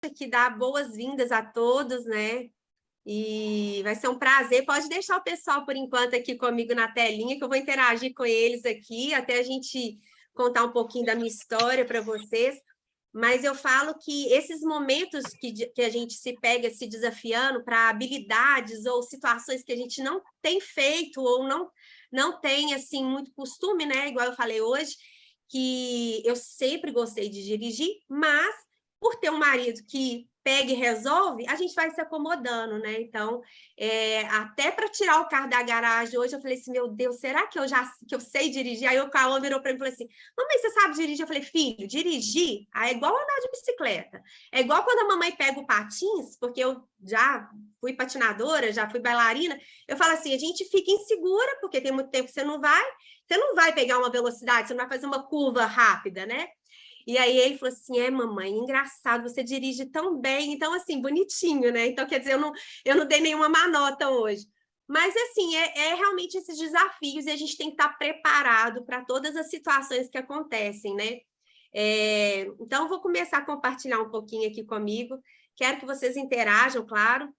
aqui dar boas-vindas a todos, né? E vai ser um prazer. Pode deixar o pessoal, por enquanto, aqui comigo na telinha, que eu vou interagir com eles aqui, até a gente contar um pouquinho da minha história para vocês. Mas eu falo que esses momentos que a gente se pega se desafiando para habilidades ou situações que a gente não tem feito ou não tem, assim, muito costume, né? Igual eu falei hoje, que eu sempre gostei de dirigir, mas por ter um marido que pega e resolve, a gente vai se acomodando, né? Então, até para tirar o carro da garagem hoje, eu falei assim, meu Deus, será que eu sei dirigir? Aí o Cauã virou para mim e falou assim, mamãe, você sabe dirigir? Eu falei, filho, dirigir é igual andar de bicicleta. É igual quando a mamãe pega o patins, porque eu já fui patinadora, já fui bailarina, eu falo assim, a gente fica insegura, porque tem muito tempo que você não vai pegar uma velocidade, você não vai fazer uma curva rápida, né? E aí ele falou assim, mamãe, engraçado, você dirige tão bem, então assim, bonitinho, né? Então, quer dizer, eu não dei nenhuma má nota hoje. Mas, assim, é realmente esses desafios e a gente tem que estar preparado para todas as situações que acontecem, né? Então, vou começar a compartilhar um pouquinho aqui comigo. Quero que vocês interajam, claro.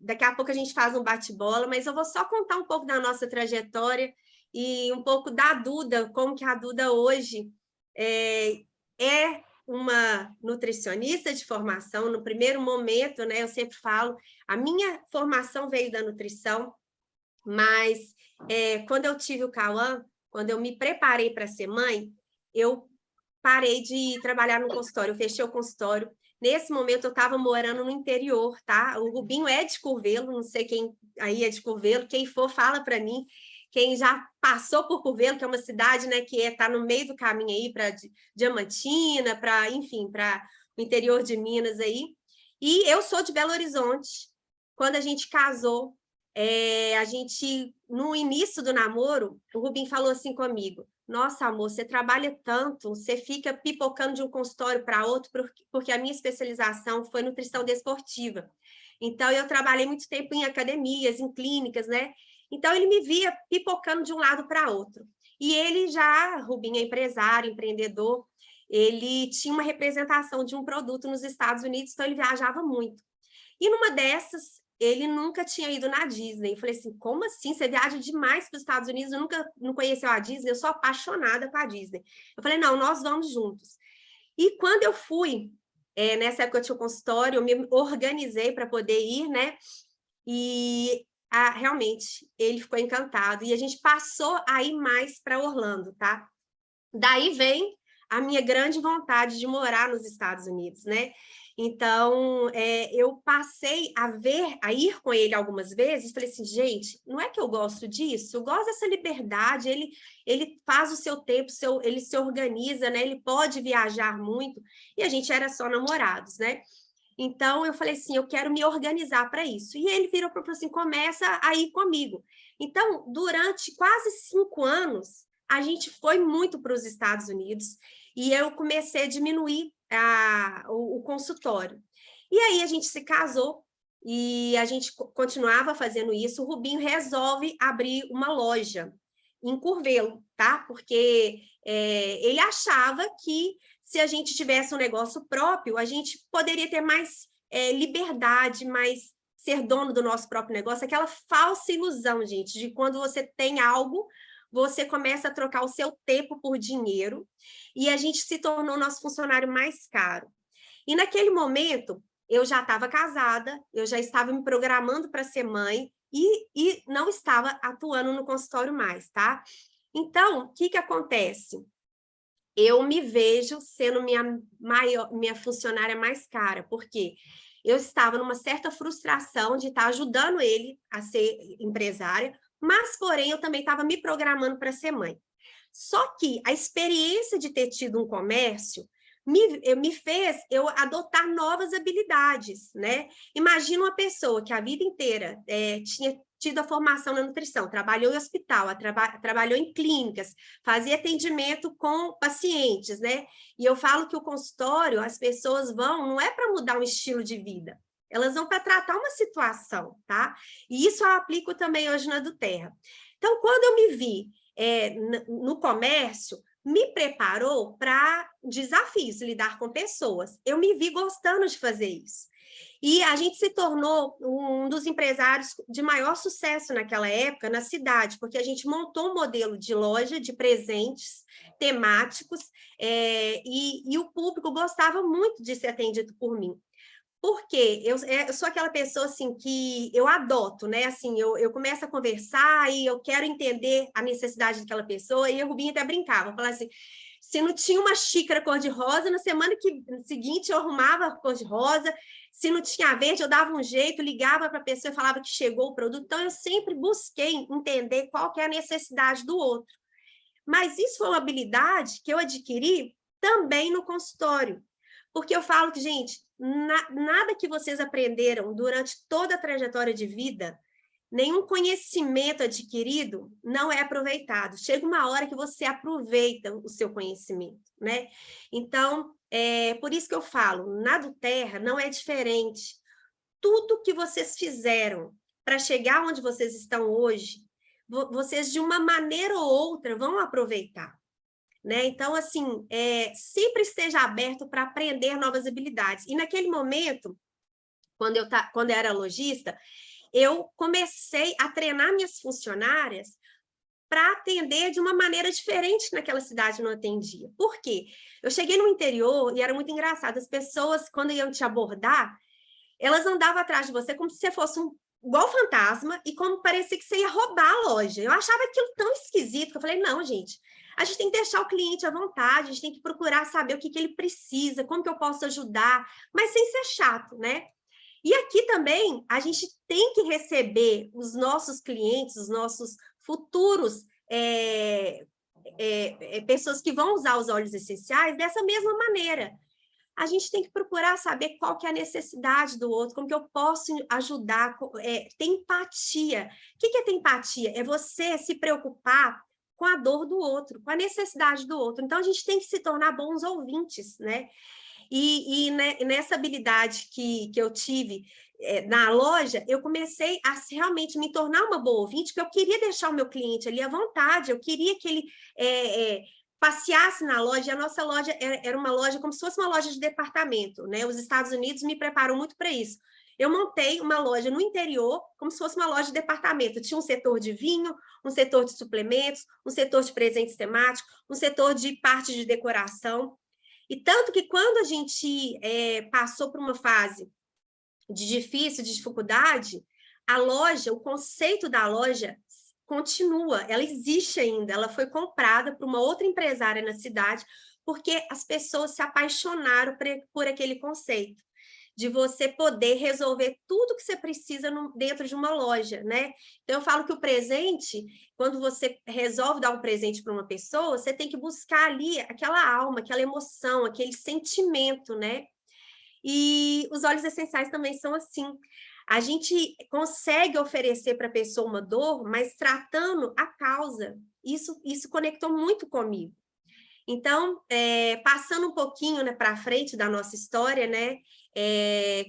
Daqui a pouco a gente faz um bate-bola, mas eu vou só contar um pouco da nossa trajetória e um pouco da Duda, como que a Duda hoje é uma nutricionista de formação. No primeiro momento, né, eu sempre falo, a minha formação veio da nutrição, mas quando eu tive o Cauã, quando eu me preparei para ser mãe, eu parei de trabalhar no consultório, eu fechei o consultório. Nesse momento, eu estava morando no interior, tá? O Rubinho é de Curvelo, não sei quem aí é de Curvelo, quem for, fala para mim. Quem já passou por Curvelo, que é uma cidade, né, que está no meio do caminho aí para Diamantina, para, enfim, para o interior de Minas aí. E eu sou de Belo Horizonte. Quando a gente casou, a gente, no início do namoro, o Rubinho falou assim comigo, nossa, amor, você trabalha tanto, você fica pipocando de um consultório para outro, porque a minha especialização foi nutrição desportiva. Então, eu trabalhei muito tempo em academias, em clínicas, né? Então, ele me via pipocando de um lado para outro. E ele já, Rubinho é empresário, empreendedor, ele tinha uma representação de um produto nos Estados Unidos, então ele viajava muito. E numa dessas, ele nunca tinha ido na Disney. Eu falei assim, como assim? Você viaja demais para os Estados Unidos, eu nunca não conheceu a Disney, eu sou apaixonada com a Disney. Eu falei, não, nós vamos juntos. E quando eu fui, nessa época eu tinha um consultório, eu me organizei para poder ir, né? E realmente ele ficou encantado. E a gente passou a ir mais para Orlando, tá? Daí vem a minha grande vontade de morar nos Estados Unidos, né? Então, eu passei a ir com ele algumas vezes, falei assim, gente, não é que eu gosto disso? Eu gosto dessa liberdade, ele faz o seu tempo, ele se organiza, né? Ele pode viajar muito, e a gente era só namorados, né? Então, eu falei assim, eu quero me organizar para isso. E ele virou para mim assim, começa a ir comigo. Então, durante quase 5 anos, a gente foi muito para os Estados Unidos e eu comecei a diminuir o consultório. E aí a gente se casou e a gente continuava fazendo isso. O Rubinho resolve abrir uma loja em Curvelo, tá? Porque ele achava que se a gente tivesse um negócio próprio, a gente poderia ter mais liberdade, mais ser dono do nosso próprio negócio, aquela falsa ilusão, gente, de quando você tem algo, você começa a trocar o seu tempo por dinheiro, e a gente se tornou nosso funcionário mais caro. E naquele momento, eu já estava casada, eu já estava me programando para ser mãe, e não estava atuando no consultório mais, tá? Então, o que acontece? Eu me vejo sendo minha funcionária mais cara, porque eu estava numa certa frustração de estar ajudando ele a ser empresária, mas, porém, eu também estava me programando para ser mãe. Só que a experiência de ter tido um comércio me fez eu adotar novas habilidades, né? Imagina uma pessoa que a vida inteira tinha tido a formação na nutrição, trabalhou em hospital, trabalhou em clínicas, fazia atendimento com pacientes, né? E eu falo que o consultório, as pessoas vão, não é para mudar um estilo de vida, elas vão para tratar uma situação, tá? E isso eu aplico também hoje na do Terra. Então, quando eu me vi no comércio, me preparou para desafios, lidar com pessoas. Eu me vi gostando de fazer isso. E a gente se tornou um dos empresários de maior sucesso naquela época na cidade, porque a gente montou um modelo de loja de presentes temáticos, e o público gostava muito de ser atendido por mim. Porque eu sou aquela pessoa assim que eu adoto, né? Assim, eu começo a conversar e eu quero entender a necessidade daquela pessoa, e a Rubinha até brincava, falava assim: se não tinha uma xícara cor-de-rosa, na semana seguinte eu arrumava a cor-de-rosa, se não tinha verde, eu dava um jeito, ligava para a pessoa e falava que chegou o produto. Então, eu sempre busquei entender qual que é a necessidade do outro. Mas isso foi uma habilidade que eu adquiri também no consultório. Porque eu falo que, gente, nada que vocês aprenderam durante toda a trajetória de vida, nenhum conhecimento adquirido não é aproveitado. Chega uma hora que você aproveita o seu conhecimento, né? Então, por isso que eu falo, na do Terra não é diferente. Tudo que vocês fizeram para chegar onde vocês estão hoje, vocês de uma maneira ou outra vão aproveitar. Né? Então, assim, sempre esteja aberto para aprender novas habilidades. E naquele momento, quando eu era lojista, eu comecei a treinar minhas funcionárias para atender de uma maneira diferente que naquela cidade não atendia. Por quê? Eu cheguei no interior e era muito engraçado. As pessoas, quando iam te abordar, elas andavam atrás de você como se você fosse igual fantasma e como parecia que você ia roubar a loja. Eu achava aquilo tão esquisito que eu falei, não, gente, a gente tem que deixar o cliente à vontade, a gente tem que procurar saber o que ele precisa, como que eu posso ajudar, mas sem ser chato, né? E aqui também a gente tem que receber os nossos clientes, os nossos futuros pessoas que vão usar os óleos essenciais dessa mesma maneira. A gente tem que procurar saber qual que é a necessidade do outro, como que eu posso ajudar, ter empatia. O que é ter empatia? É você se preocupar com a dor do outro, com a necessidade do outro. Então, a gente tem que se tornar bons ouvintes, né? E nessa habilidade que eu tive na loja, eu comecei a realmente me tornar uma boa ouvinte, porque eu queria deixar o meu cliente ali à vontade, eu queria que ele passeasse na loja. A nossa loja era uma loja como se fosse uma loja de departamento, né? Os Estados Unidos me preparam muito para isso. Eu montei uma loja no interior, como se fosse uma loja de departamento. Tinha um setor de vinho, um setor de suplementos, um setor de presentes temáticos, um setor de parte de decoração. E tanto que quando a gente passou por uma fase de dificuldade, a loja, o conceito da loja continua, ela existe ainda, ela foi comprada por uma outra empresária na cidade, porque as pessoas se apaixonaram por aquele conceito de você poder resolver tudo que você precisa dentro de uma loja, né? Então, eu falo que o presente, quando você resolve dar um presente para uma pessoa, você tem que buscar ali aquela alma, aquela emoção, aquele sentimento, né? E os óleos essenciais também são assim. A gente consegue oferecer para a pessoa uma dor, mas tratando a causa. Isso conectou muito comigo. Então, passando um pouquinho, né, para frente da nossa história, né,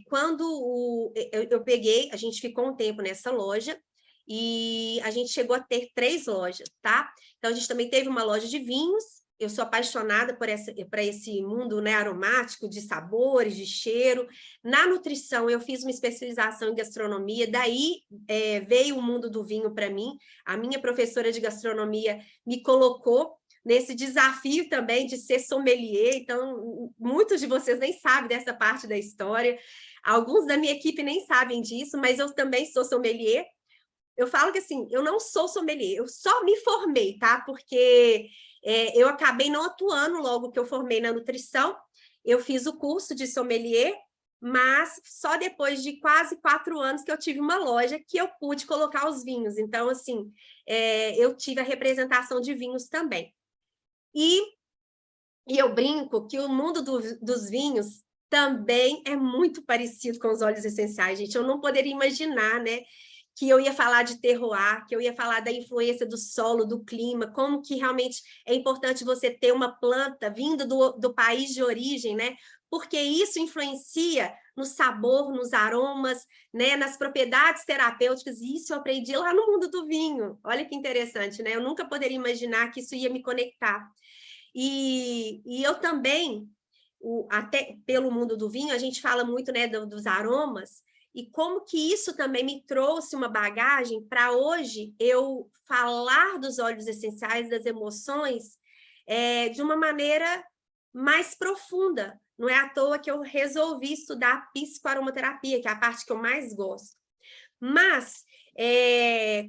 quando eu peguei, a gente ficou um tempo nessa loja e a gente chegou a ter 3 lojas, tá? Então, a gente também teve uma loja de vinhos. Eu sou apaixonada por esse mundo, né, aromático, de sabores, de cheiro. Na nutrição, eu fiz uma especialização em gastronomia, daí veio o mundo do vinho para mim. A minha professora de gastronomia me colocou nesse desafio também de ser sommelier. Então, muitos de vocês nem sabem dessa parte da história. Alguns da minha equipe nem sabem disso, mas eu também sou sommelier. Eu falo que, assim, eu não sou sommelier, eu só me formei, tá? Porque eu acabei não atuando logo que eu formei na nutrição. Eu fiz o curso de sommelier, mas só depois de quase 4 anos que eu tive uma loja que eu pude colocar os vinhos. Então, assim, eu tive a representação de vinhos também. E eu brinco que o mundo dos vinhos também é muito parecido com os óleos essenciais, gente. Eu não poderia imaginar, né, que eu ia falar de terroir, que eu ia falar da influência do solo, do clima, como que realmente é importante você ter uma planta vinda do país de origem, né? Porque isso influencia no sabor, nos aromas, né? Nas propriedades terapêuticas, e isso eu aprendi lá no mundo do vinho. Olha que interessante, né? Eu nunca poderia imaginar que isso ia me conectar. E eu também, até pelo mundo do vinho, a gente fala muito, né, dos aromas, e como que isso também me trouxe uma bagagem para hoje eu falar dos óleos essenciais, das emoções, de uma maneira mais profunda. Não é à toa que eu resolvi estudar psicoaromaterapia, que é a parte que eu mais gosto. Mas,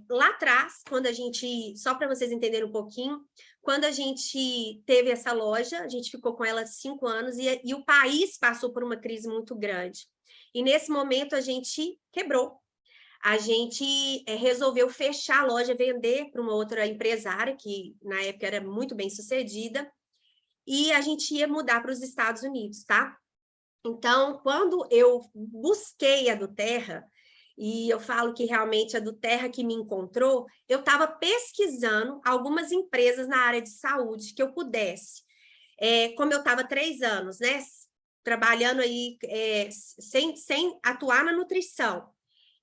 lá atrás, quando a gente, só para vocês entenderem um pouquinho, quando a gente teve essa loja, a gente ficou com ela 5 anos e o país passou por uma crise muito grande. E nesse momento a gente quebrou. A gente resolveu fechar a loja, vender para uma outra empresária, que na época era muito bem sucedida, e a gente ia mudar para os Estados Unidos, tá? Então, quando eu busquei a do Terra, e eu falo que realmente a do Terra que me encontrou, eu estava pesquisando algumas empresas na área de saúde que eu pudesse. Como eu estava 3 anos, né, trabalhando aí sem atuar na nutrição,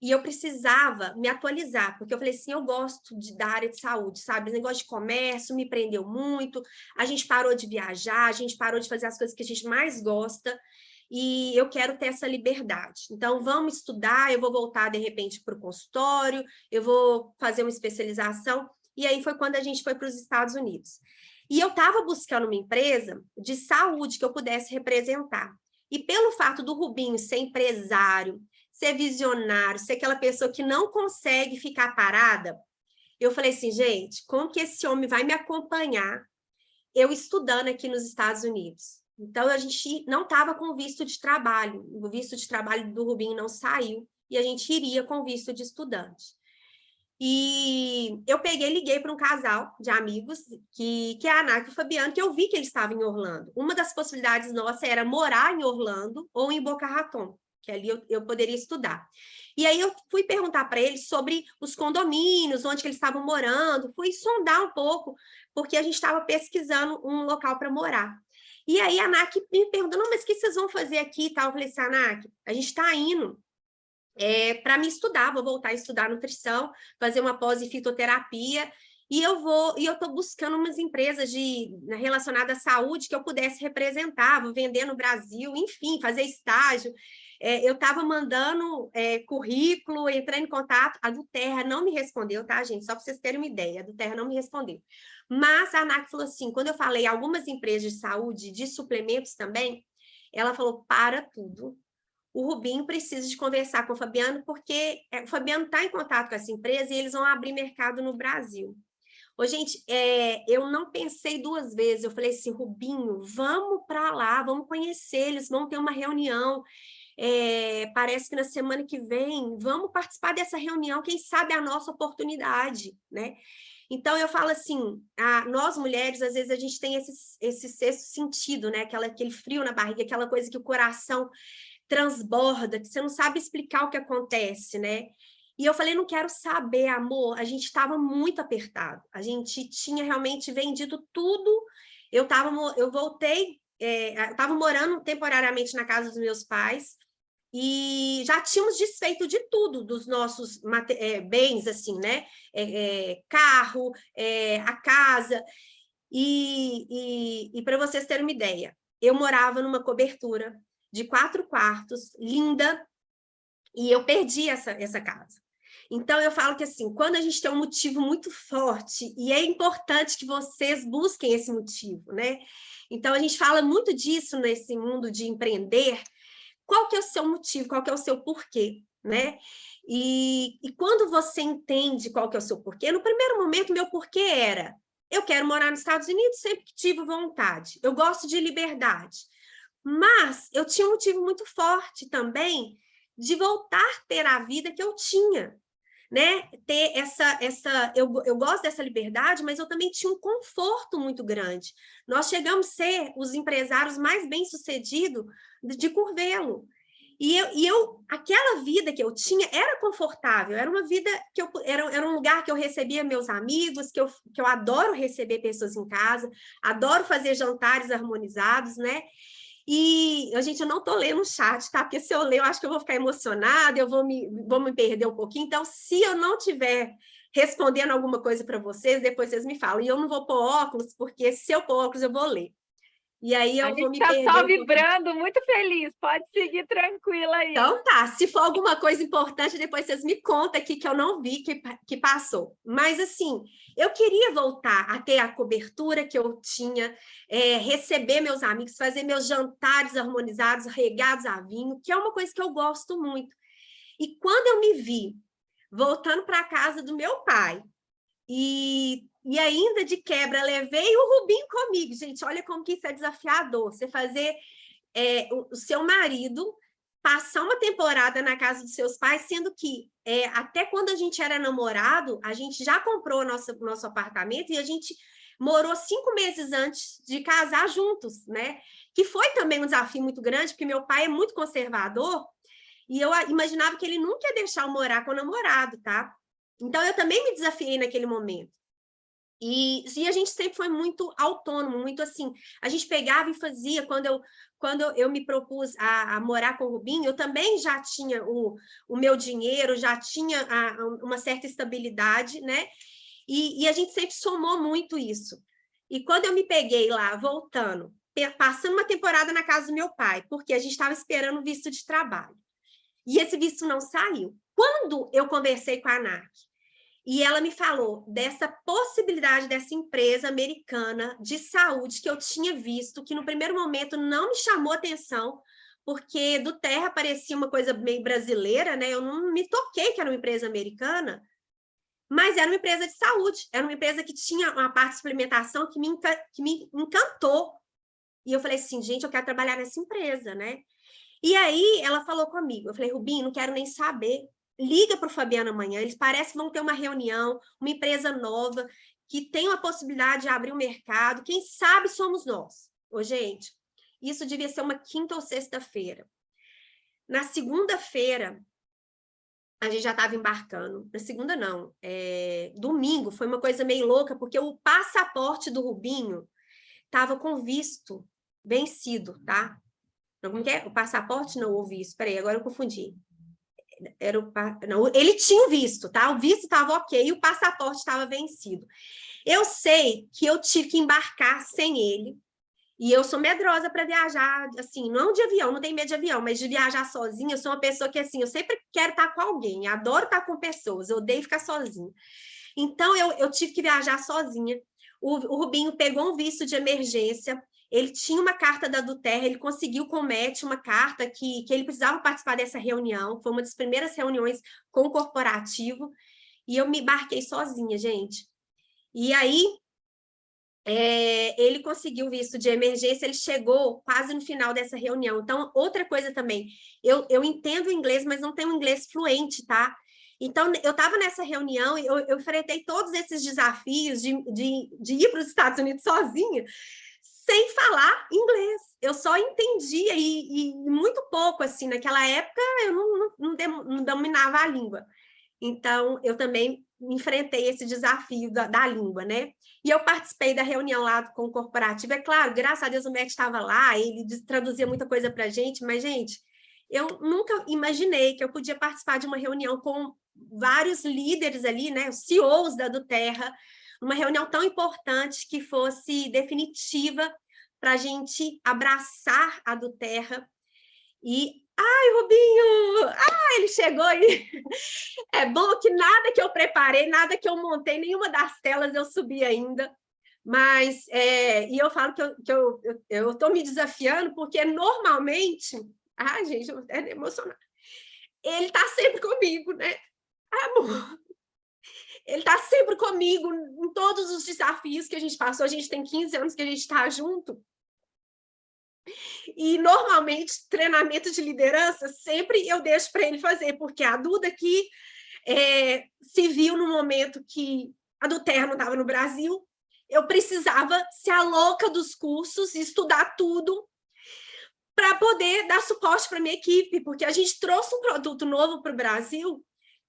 e eu precisava me atualizar, porque eu falei assim, eu gosto da área de saúde, sabe? O negócio de comércio me prendeu muito, a gente parou de viajar, a gente parou de fazer as coisas que a gente mais gosta, e eu quero ter essa liberdade. Então, vamos estudar, eu vou voltar, de repente, para o consultório, eu vou fazer uma especialização, e aí foi quando a gente foi para os Estados Unidos. E eu estava buscando uma empresa de saúde que eu pudesse representar. E pelo fato do Rubinho ser empresário, ser visionário, ser aquela pessoa que não consegue ficar parada, eu falei assim, gente, como que esse homem vai me acompanhar eu estudando aqui nos Estados Unidos? Então, a gente não estava com visto de trabalho, o visto de trabalho do Rubinho não saiu, e a gente iria com visto de estudante. E eu liguei para um casal de amigos, que é a Anak e o Fabiano, que eu vi que eles estavam em Orlando. Uma das possibilidades nossas era morar em Orlando ou em Boca Raton, que ali eu poderia estudar. E aí eu fui perguntar para eles sobre os condomínios, onde que eles estavam morando, fui sondar um pouco, porque a gente estava pesquisando um local para morar. E aí a Anak me perguntou, não, mas o que vocês vão fazer aqui e tal? Eu falei assim, Anak, a gente está indo para me estudar, vou voltar a estudar nutrição, fazer uma pós em fitoterapia, e eu estou buscando umas empresas relacionadas à saúde que eu pudesse representar, vou vender no Brasil, enfim, fazer estágio. Eu estava mandando currículo, entrando em contato, a do Terra não me respondeu, tá, gente? Só para vocês terem uma ideia, a do Terra não me respondeu. Mas a ANAC falou assim, quando eu falei algumas empresas de saúde, de suplementos também, ela falou, para tudo, o Rubinho precisa de conversar com o Fabiano, porque o Fabiano está em contato com essa empresa e eles vão abrir mercado no Brasil. Ô, gente, eu não pensei 2 vezes, eu falei assim, Rubinho, vamos para lá, vamos conhecer, eles vão ter uma reunião, parece que na semana que vem, vamos participar dessa reunião, quem sabe é a nossa oportunidade, né? Então, eu falo assim, nós mulheres, às vezes, a gente tem esse sexto sentido, né? Aquele frio na barriga, aquela coisa que o coração transborda, que você não sabe explicar o que acontece, né? E eu falei, não quero saber, amor, a gente estava muito apertado, a gente tinha realmente vendido tudo, eu voltei, eu estava morando temporariamente na casa dos meus pais, e já tínhamos desfeito de tudo, dos nossos bens, assim, né? Carro, a casa, e para vocês terem uma ideia, eu morava numa cobertura de 4 quartos, linda, e eu perdi essa casa. Então, eu falo que, assim, quando a gente tem um motivo muito forte, e é importante que vocês busquem esse motivo, né? Então, a gente fala muito disso nesse mundo de empreender. Qual que é o seu motivo? Qual que é o seu porquê, né? E quando você entende qual que é o seu porquê, no primeiro momento, meu porquê era, eu quero morar nos Estados Unidos, sempre que tive vontade. Eu gosto de liberdade. Mas eu tinha um motivo muito forte também de voltar a ter a vida que eu tinha, né? Ter eu gosto dessa liberdade, mas eu também tinha um conforto muito grande. Nós chegamos a ser os empresários mais bem-sucedidos de Curvelo. Aquela vida que eu tinha era confortável, era uma vida que era um lugar que eu recebia meus amigos, que eu adoro receber pessoas em casa, adoro fazer jantares harmonizados, né? E, gente, eu não estou lendo o chat, tá? Porque se eu ler, eu acho que eu vou ficar emocionada, vou me perder um pouquinho. Então, se eu não estiver respondendo alguma coisa para vocês, depois vocês me falam. E eu não vou pôr óculos, porque se eu pôr óculos, eu vou ler. E aí eu vou me perder. A gente está só vibrando, pouquinho. muito feliz. Pode seguir tranquila aí. Então tá, se for alguma coisa importante, depois vocês me contam aqui que eu não vi que passou. Mas assim, eu queria voltar a ter a cobertura que eu tinha, receber meus amigos, fazer meus jantares harmonizados, regados a vinho, que é uma coisa que eu gosto muito. E quando eu me vi voltando para a casa do meu pai, e ainda de quebra, levei o Rubinho comigo. Gente, olha como que isso é desafiador. Você fazer o seu marido passar uma temporada na casa dos seus pais, sendo que até quando a gente era namorado, a gente já comprou nosso apartamento e a gente morou 5 meses antes de casar juntos, né? Que foi também um desafio muito grande, porque meu pai é muito conservador e eu imaginava que ele nunca ia deixar eu morar com o namorado, tá? Então, eu também me desafiei naquele momento. E a gente sempre foi muito autônomo, muito assim. A gente pegava e fazia. Quando eu me propus a morar com o Rubinho, eu também já tinha o meu dinheiro, já tinha uma certa estabilidade, né? E a gente sempre somou muito isso. E quando eu me peguei lá, voltando, passando uma temporada na casa do meu pai, porque a gente estava esperando o visto de trabalho. E esse visto não saiu. Quando eu conversei com a ANAC, e ela me falou dessa possibilidade dessa empresa americana de saúde que eu tinha visto, que no primeiro momento não me chamou atenção, porque do Terra parecia uma coisa meio brasileira, né? Eu não me toquei que era uma empresa americana, mas era uma empresa de saúde, era uma empresa que tinha uma parte de suplementação que me encantou. E eu falei assim, gente, eu quero trabalhar nessa empresa, né? E aí ela falou comigo, eu falei, Rubinho, não quero nem saber, liga para o Fabiano amanhã, eles parecem que vão ter uma reunião, uma empresa nova, que tem uma possibilidade de abrir o mercado, quem sabe somos nós. Ô, gente, isso devia ser uma quinta ou sexta-feira. Na segunda-feira, a gente já estava embarcando. Na segunda, não. Domingo, foi uma coisa meio louca, porque o passaporte do Rubinho estava com visto vencido, tá? Como que é? O passaporte não houve isso. Peraí, agora eu confundi. Não, ele tinha o visto, tá? O visto estava ok e o passaporte estava vencido. Eu sei que eu tive que embarcar sem ele, e eu sou medrosa para viajar, assim, não de avião, não tenho medo de avião, mas de viajar sozinha, eu sou uma pessoa que, assim, eu sempre quero estar com alguém, adoro estar com pessoas, eu odeio ficar sozinha. Então, eu tive que viajar sozinha. O Rubinho pegou um visto de emergência, ele tinha uma carta da Duterra, ele conseguiu com o MET uma carta que ele precisava participar dessa reunião, foi uma das primeiras reuniões com o corporativo, e eu me embarquei sozinha, gente. E aí, ele conseguiu visto de emergência, ele chegou quase no final dessa reunião. Então, outra coisa também, eu entendo inglês, mas não tenho inglês fluente, tá? Então, eu estava nessa reunião e eu enfrentei todos esses desafios de ir para os Estados Unidos sozinha, sem falar inglês. Eu só entendia e muito pouco, assim, naquela época eu não dominava a língua. Então, eu também enfrentei esse desafio da língua, né? E eu participei da reunião lá com o corporativo. É claro, graças a Deus o Matt estava lá, ele traduzia muita coisa para a gente, mas, gente, eu nunca imaginei que eu podia participar de uma reunião com vários líderes ali, né? Os CEOs da Duterra, uma reunião tão importante que fosse definitiva para a gente abraçar a Duterra. E, ai, Rubinho! Ah, ele chegou e é bom que nada que eu preparei, nada que eu montei, nenhuma das telas eu subi ainda. Mas, e eu falo que eu estou me desafiando, porque normalmente, ai, gente, é emocionante. Ele está sempre comigo, né? Amor. Ele está sempre comigo em todos os desafios que a gente passou. A gente tem 15 anos que a gente está junto. E, normalmente, treinamento de liderança, sempre eu deixo para ele fazer, porque a Duda aqui se viu no momento que a Duterra não estava no Brasil, eu precisava ser a louca dos cursos, estudar tudo, para poder dar suporte para a minha equipe, porque a gente trouxe um produto novo para o Brasil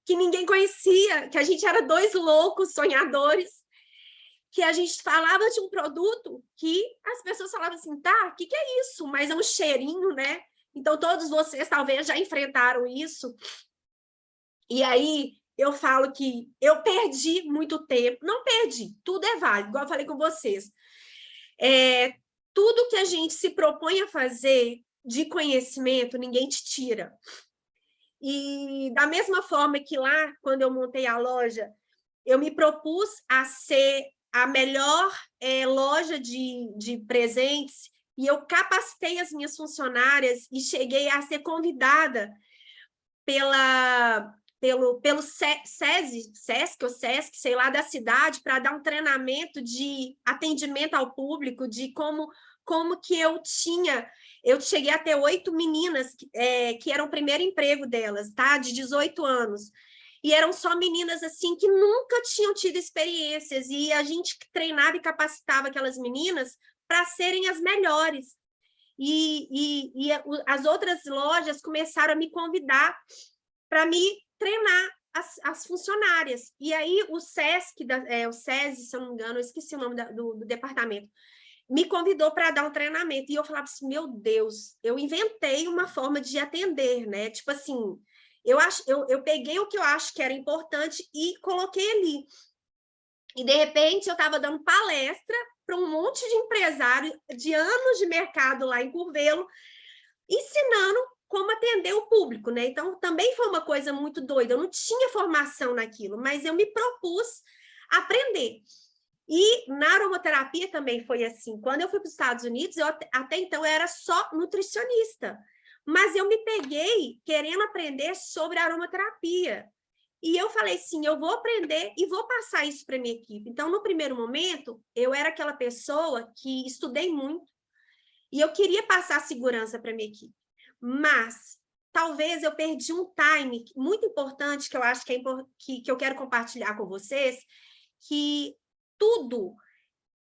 que ninguém conhecia, que a gente era dois loucos sonhadores, que a gente falava de um produto que as pessoas falavam assim, tá, o que é isso? Mas é um cheirinho, né? Então, todos vocês talvez já enfrentaram isso. E aí, eu falo que eu perdi muito tempo. Não perdi, tudo é válido, igual eu falei com vocês. Tudo que a gente se propõe a fazer de conhecimento, ninguém te tira. E da mesma forma que lá, quando eu montei a loja, eu me propus a ser a melhor loja de presentes, e eu capacitei as minhas funcionárias e cheguei a ser convidada pelo SESC ou SESC, sei lá, da cidade, para dar um treinamento de atendimento ao público, de como que eu cheguei a ter 8 meninas que era o primeiro emprego delas, tá? De 18 anos. E eram só meninas assim que nunca tinham tido experiências, e a gente treinava e capacitava aquelas meninas para serem as melhores. E as outras lojas começaram a me convidar para me treinar as funcionárias. E aí o SESC, o SESI, se eu não me engano, eu esqueci o nome do departamento, me convidou para dar um treinamento. E eu falava assim, meu Deus, eu inventei uma forma de atender, né? Tipo assim, eu peguei o que eu acho que era importante e coloquei ali. E, de repente, eu estava dando palestra para um monte de empresário de anos de mercado lá em Curvelo, ensinando como atender o público, né? Então, também foi uma coisa muito doida. Eu não tinha formação naquilo, mas eu me propus a aprender. E na aromaterapia também foi assim. Quando eu fui para os Estados Unidos, eu até então eu era só nutricionista, mas eu me peguei querendo aprender sobre aromaterapia. E eu falei assim, eu vou aprender e vou passar isso para minha equipe. Então, no primeiro momento, eu era aquela pessoa que estudei muito e eu queria passar segurança para minha equipe. Mas talvez eu perdi um time muito importante que eu acho que eu quero compartilhar com vocês, que tudo,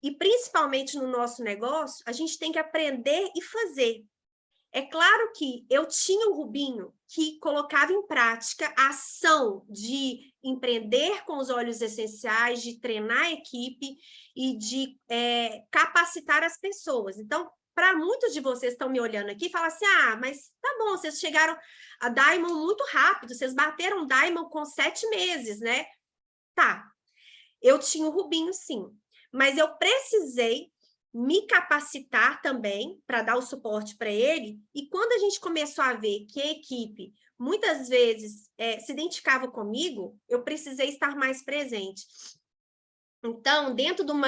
e principalmente no nosso negócio, a gente tem que aprender e fazer. É claro que eu tinha um Rubinho que colocava em prática a ação de empreender com os óleos essenciais, de treinar a equipe e de capacitar as pessoas. Então, para muitos de vocês que estão me olhando aqui, falam assim, mas tá bom, vocês chegaram a Diamond muito rápido, vocês bateram Diamond com 7 meses, né? Tá, eu tinha o Rubinho, sim, mas eu precisei me capacitar também para dar o suporte para ele, e quando a gente começou a ver que a equipe muitas vezes se identificava comigo, eu precisei estar mais presente. Então, dentro de um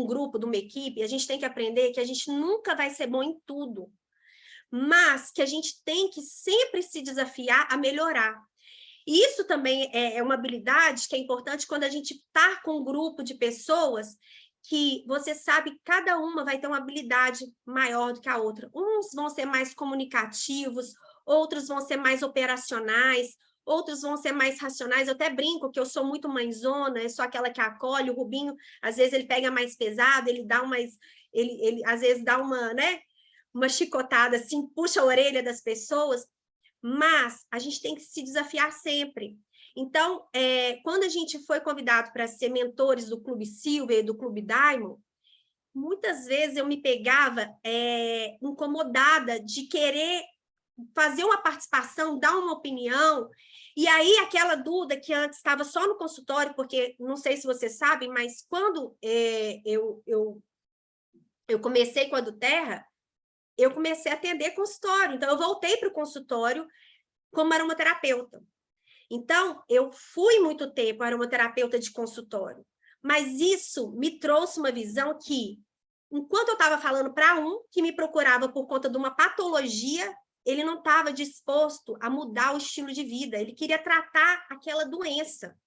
grupo, de uma equipe, a gente tem que aprender que a gente nunca vai ser bom em tudo, mas que a gente tem que sempre se desafiar a melhorar. E isso também é uma habilidade que é importante quando a gente está com um grupo de pessoas que você sabe que cada uma vai ter uma habilidade maior do que a outra. Uns vão ser mais comunicativos, outros vão ser mais operacionais, outros vão ser mais racionais. Eu até brinco que eu sou muito mãezona, eu sou aquela que acolhe. O Rubinho, às vezes, ele pega mais pesado, ele dá ele às vezes dá uma chicotada assim, puxa a orelha das pessoas, mas a gente tem que se desafiar sempre. Então, quando a gente foi convidado para ser mentores do Clube Silver e do Clube Diamond, muitas vezes eu me pegava incomodada de querer fazer uma participação, dar uma opinião, e aí aquela Duda que antes estava só no consultório, porque não sei se vocês sabem, mas quando eu comecei com a Duterra, eu comecei a atender consultório, então eu voltei para o consultório como aromaterapeuta. Então, eu fui muito tempo aromaterapeuta de consultório, mas isso me trouxe uma visão que, enquanto eu estava falando para um que me procurava por conta de uma patologia, ele não estava disposto a mudar o estilo de vida, ele queria tratar aquela doença.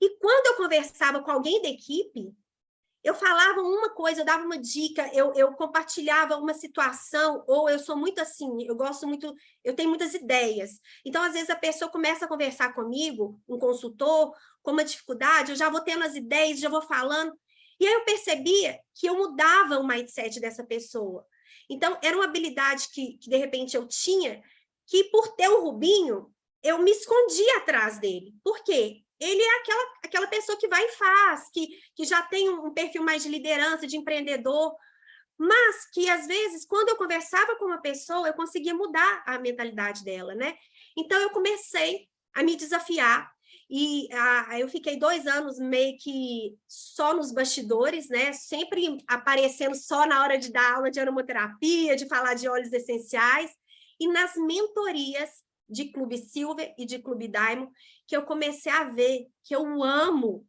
E quando eu conversava com alguém da equipe, eu falava uma coisa, eu dava uma dica, eu compartilhava uma situação, ou eu sou muito assim, eu tenho muitas ideias. Então, às vezes, a pessoa começa a conversar comigo, um consultor, com uma dificuldade, eu já vou tendo as ideias, já vou falando, e aí eu percebia que eu mudava o mindset dessa pessoa. Então, era uma habilidade que de repente, eu tinha, que por ter o Rubinho, eu me escondia atrás dele. Por quê? Ele é aquela pessoa que vai e faz, que já tem um perfil mais de liderança, de empreendedor, mas que, às vezes, quando eu conversava com uma pessoa, eu conseguia mudar a mentalidade dela, né? Então, eu comecei a me desafiar. E eu fiquei 2 anos meio que só nos bastidores, né? Sempre aparecendo só na hora de dar aula de aromaterapia, de falar de óleos essenciais. E nas mentorias de Clube Silver e de Clube Diamond, que eu comecei a ver que eu amo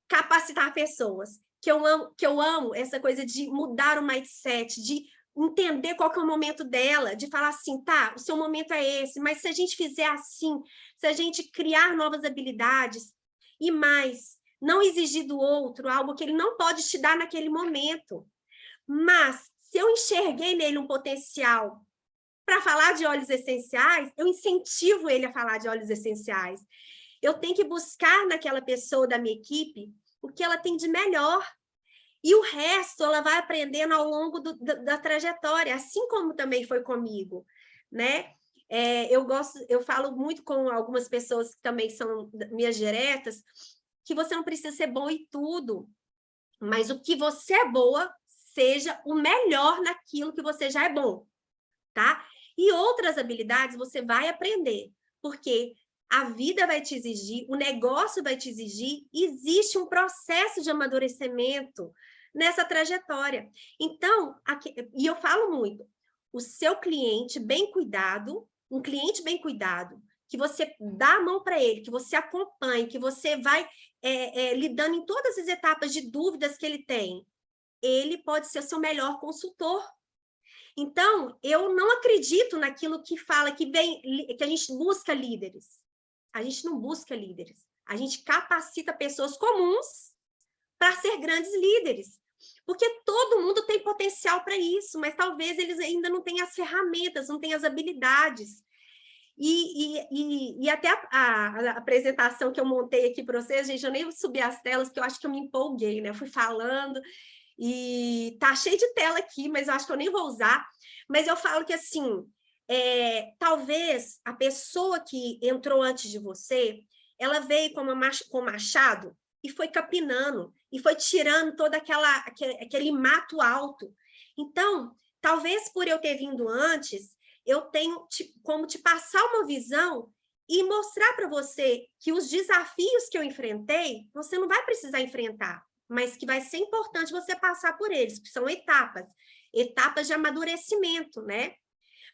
capacitar pessoas, que eu amo essa coisa de mudar o mindset, de entender qual que é o momento dela, de falar assim, tá, o seu momento é esse, mas se a gente fizer assim, se a gente criar novas habilidades e mais, não exigir do outro algo que ele não pode te dar naquele momento, mas se eu enxerguei nele um potencial para falar de óleos essenciais, eu incentivo ele a falar de óleos essenciais. Eu tenho que buscar naquela pessoa da minha equipe o que ela tem de melhor. E o resto ela vai aprendendo ao longo da trajetória, assim como também foi comigo, né? Eu falo muito com algumas pessoas que também são minhas diretas, que você não precisa ser bom em tudo, mas o que você é boa, seja o melhor naquilo que você já é bom, tá? E outras habilidades você vai aprender, porque a vida vai te exigir, o negócio vai te exigir, existe um processo de amadurecimento nessa trajetória. Então, e eu falo muito, o seu cliente bem cuidado, um cliente bem cuidado, que você dá a mão para ele, que você acompanhe, que você vai lidando em todas as etapas de dúvidas que ele tem, ele pode ser o seu melhor consultor. Então, eu não acredito naquilo que fala que a gente busca líderes. A gente não busca líderes. A gente capacita pessoas comuns para ser grandes líderes. Porque todo mundo tem potencial para isso, mas talvez eles ainda não tenham as ferramentas, não tenham as habilidades. E até a apresentação que eu montei aqui para vocês, gente, eu nem subi as telas, porque eu acho que eu me empolguei, né? Eu fui falando e tá cheio de tela aqui, mas eu acho que eu nem vou usar. Mas eu falo que, assim, talvez a pessoa que entrou antes de você, ela veio com machado e foi capinando, e foi tirando todo aquele mato alto. Então, talvez por eu ter vindo antes, eu tenho como te passar uma visão e mostrar para você que os desafios que eu enfrentei, você não vai precisar enfrentar, mas que vai ser importante você passar por eles, que são etapas de amadurecimento, né?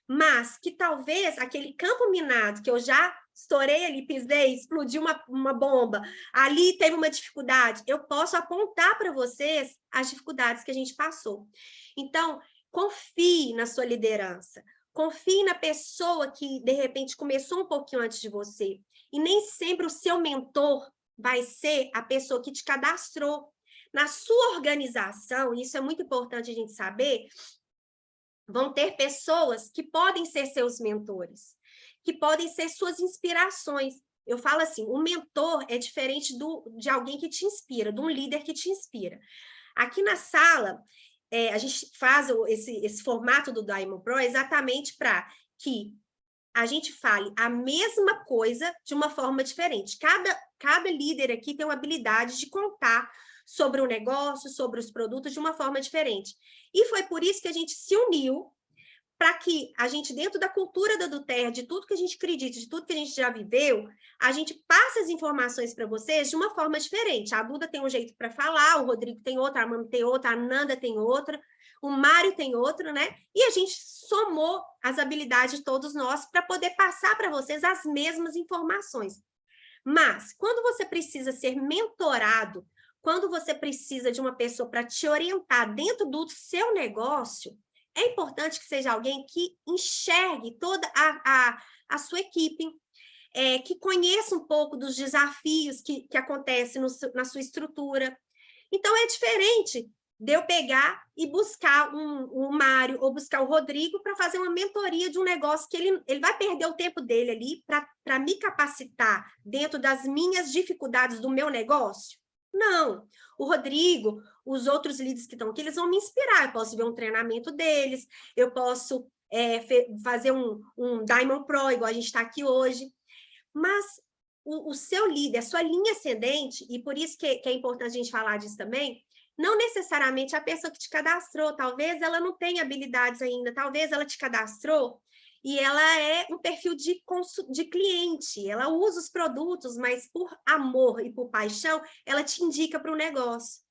Mas que talvez aquele campo minado que eu já estourei ali, pisei, explodiu uma bomba, ali teve uma dificuldade, eu posso apontar para vocês as dificuldades que a gente passou. Então, confie na sua liderança, confie na pessoa que, de repente, começou um pouquinho antes de você. E nem sempre o seu mentor vai ser a pessoa que te cadastrou. Na sua organização, isso é muito importante a gente saber, vão ter pessoas que podem ser seus mentores, que podem ser suas inspirações. Eu falo assim, o mentor é diferente de alguém que te inspira, de um líder que te inspira. Aqui na sala, a gente faz esse formato do Diamond Pro exatamente para que a gente fale a mesma coisa de uma forma diferente. Cada líder aqui tem uma habilidade de contar sobre o negócio, sobre os produtos de uma forma diferente. E foi por isso que a gente se uniu para que a gente, dentro da cultura da Duterra, de tudo que a gente acredita, de tudo que a gente já viveu, a gente passa as informações para vocês de uma forma diferente. A Duda tem um jeito para falar, o Rodrigo tem outra, a Mami tem outra, a Nanda tem outra, o Mário tem outro, né? E a gente somou as habilidades de todos nós para poder passar para vocês as mesmas informações. Mas, quando você precisa ser mentorado, quando você precisa de uma pessoa para te orientar dentro do seu negócio, é importante que seja alguém que enxergue toda a sua equipe, que conheça um pouco dos desafios que acontecem na sua estrutura. Então, é diferente de eu pegar e buscar o Mário ou buscar o Rodrigo para fazer uma mentoria de um negócio que ele vai perder o tempo dele ali para me capacitar dentro das minhas dificuldades do meu negócio. Não, o Rodrigo, os outros líderes que estão aqui, eles vão me inspirar, eu posso ver um treinamento deles, eu posso fazer um Diamond Pro, igual a gente está aqui hoje, mas o seu líder, a sua linha ascendente, e por isso que é importante a gente falar disso também, não necessariamente a pessoa que te cadastrou, talvez ela não tenha habilidades ainda, talvez ela te cadastrou e ela é um perfil de cliente, ela usa os produtos, mas por amor e por paixão, ela te indica para o negócio.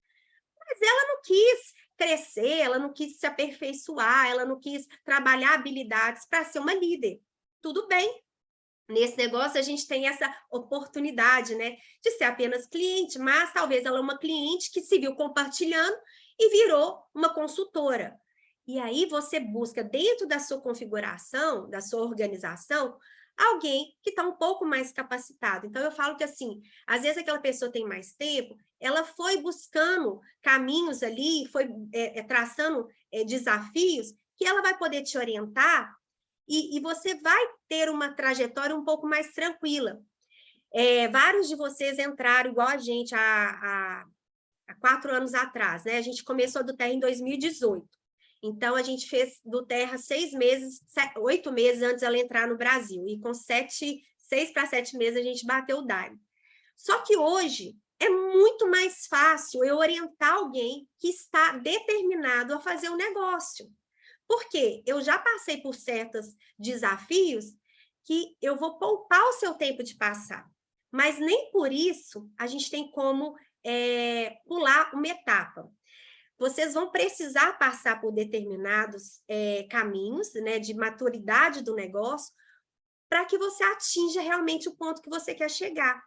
Mas ela não quis crescer, ela não quis se aperfeiçoar, ela não quis trabalhar habilidades para ser uma líder. Tudo bem. Nesse negócio, a gente tem essa oportunidade, né, de ser apenas cliente, mas talvez ela é uma cliente que se viu compartilhando e virou uma consultora. E aí você busca, dentro da sua configuração, da sua organização, alguém que está um pouco mais capacitado. Então, eu falo que, assim, às vezes aquela pessoa tem mais tempo, ela foi buscando caminhos ali, foi traçando desafios, que ela vai poder te orientar e você vai ter uma trajetória um pouco mais tranquila. Vários de vocês entraram igual a gente há 4 anos atrás, né? A gente começou do Terra em 2018. Então, a gente fez do Terra 8 meses antes dela entrar no Brasil. E com 6 para 7 meses a gente bateu o Daime. Só que hoje é muito mais fácil eu orientar alguém que está determinado a fazer o negócio. Porque eu já passei por certos desafios que eu vou poupar o seu tempo de passar. Mas nem por isso a gente tem como pular uma etapa. Vocês vão precisar passar por determinados caminhos, né, de maturidade do negócio para que você atinja realmente o ponto que você quer chegar.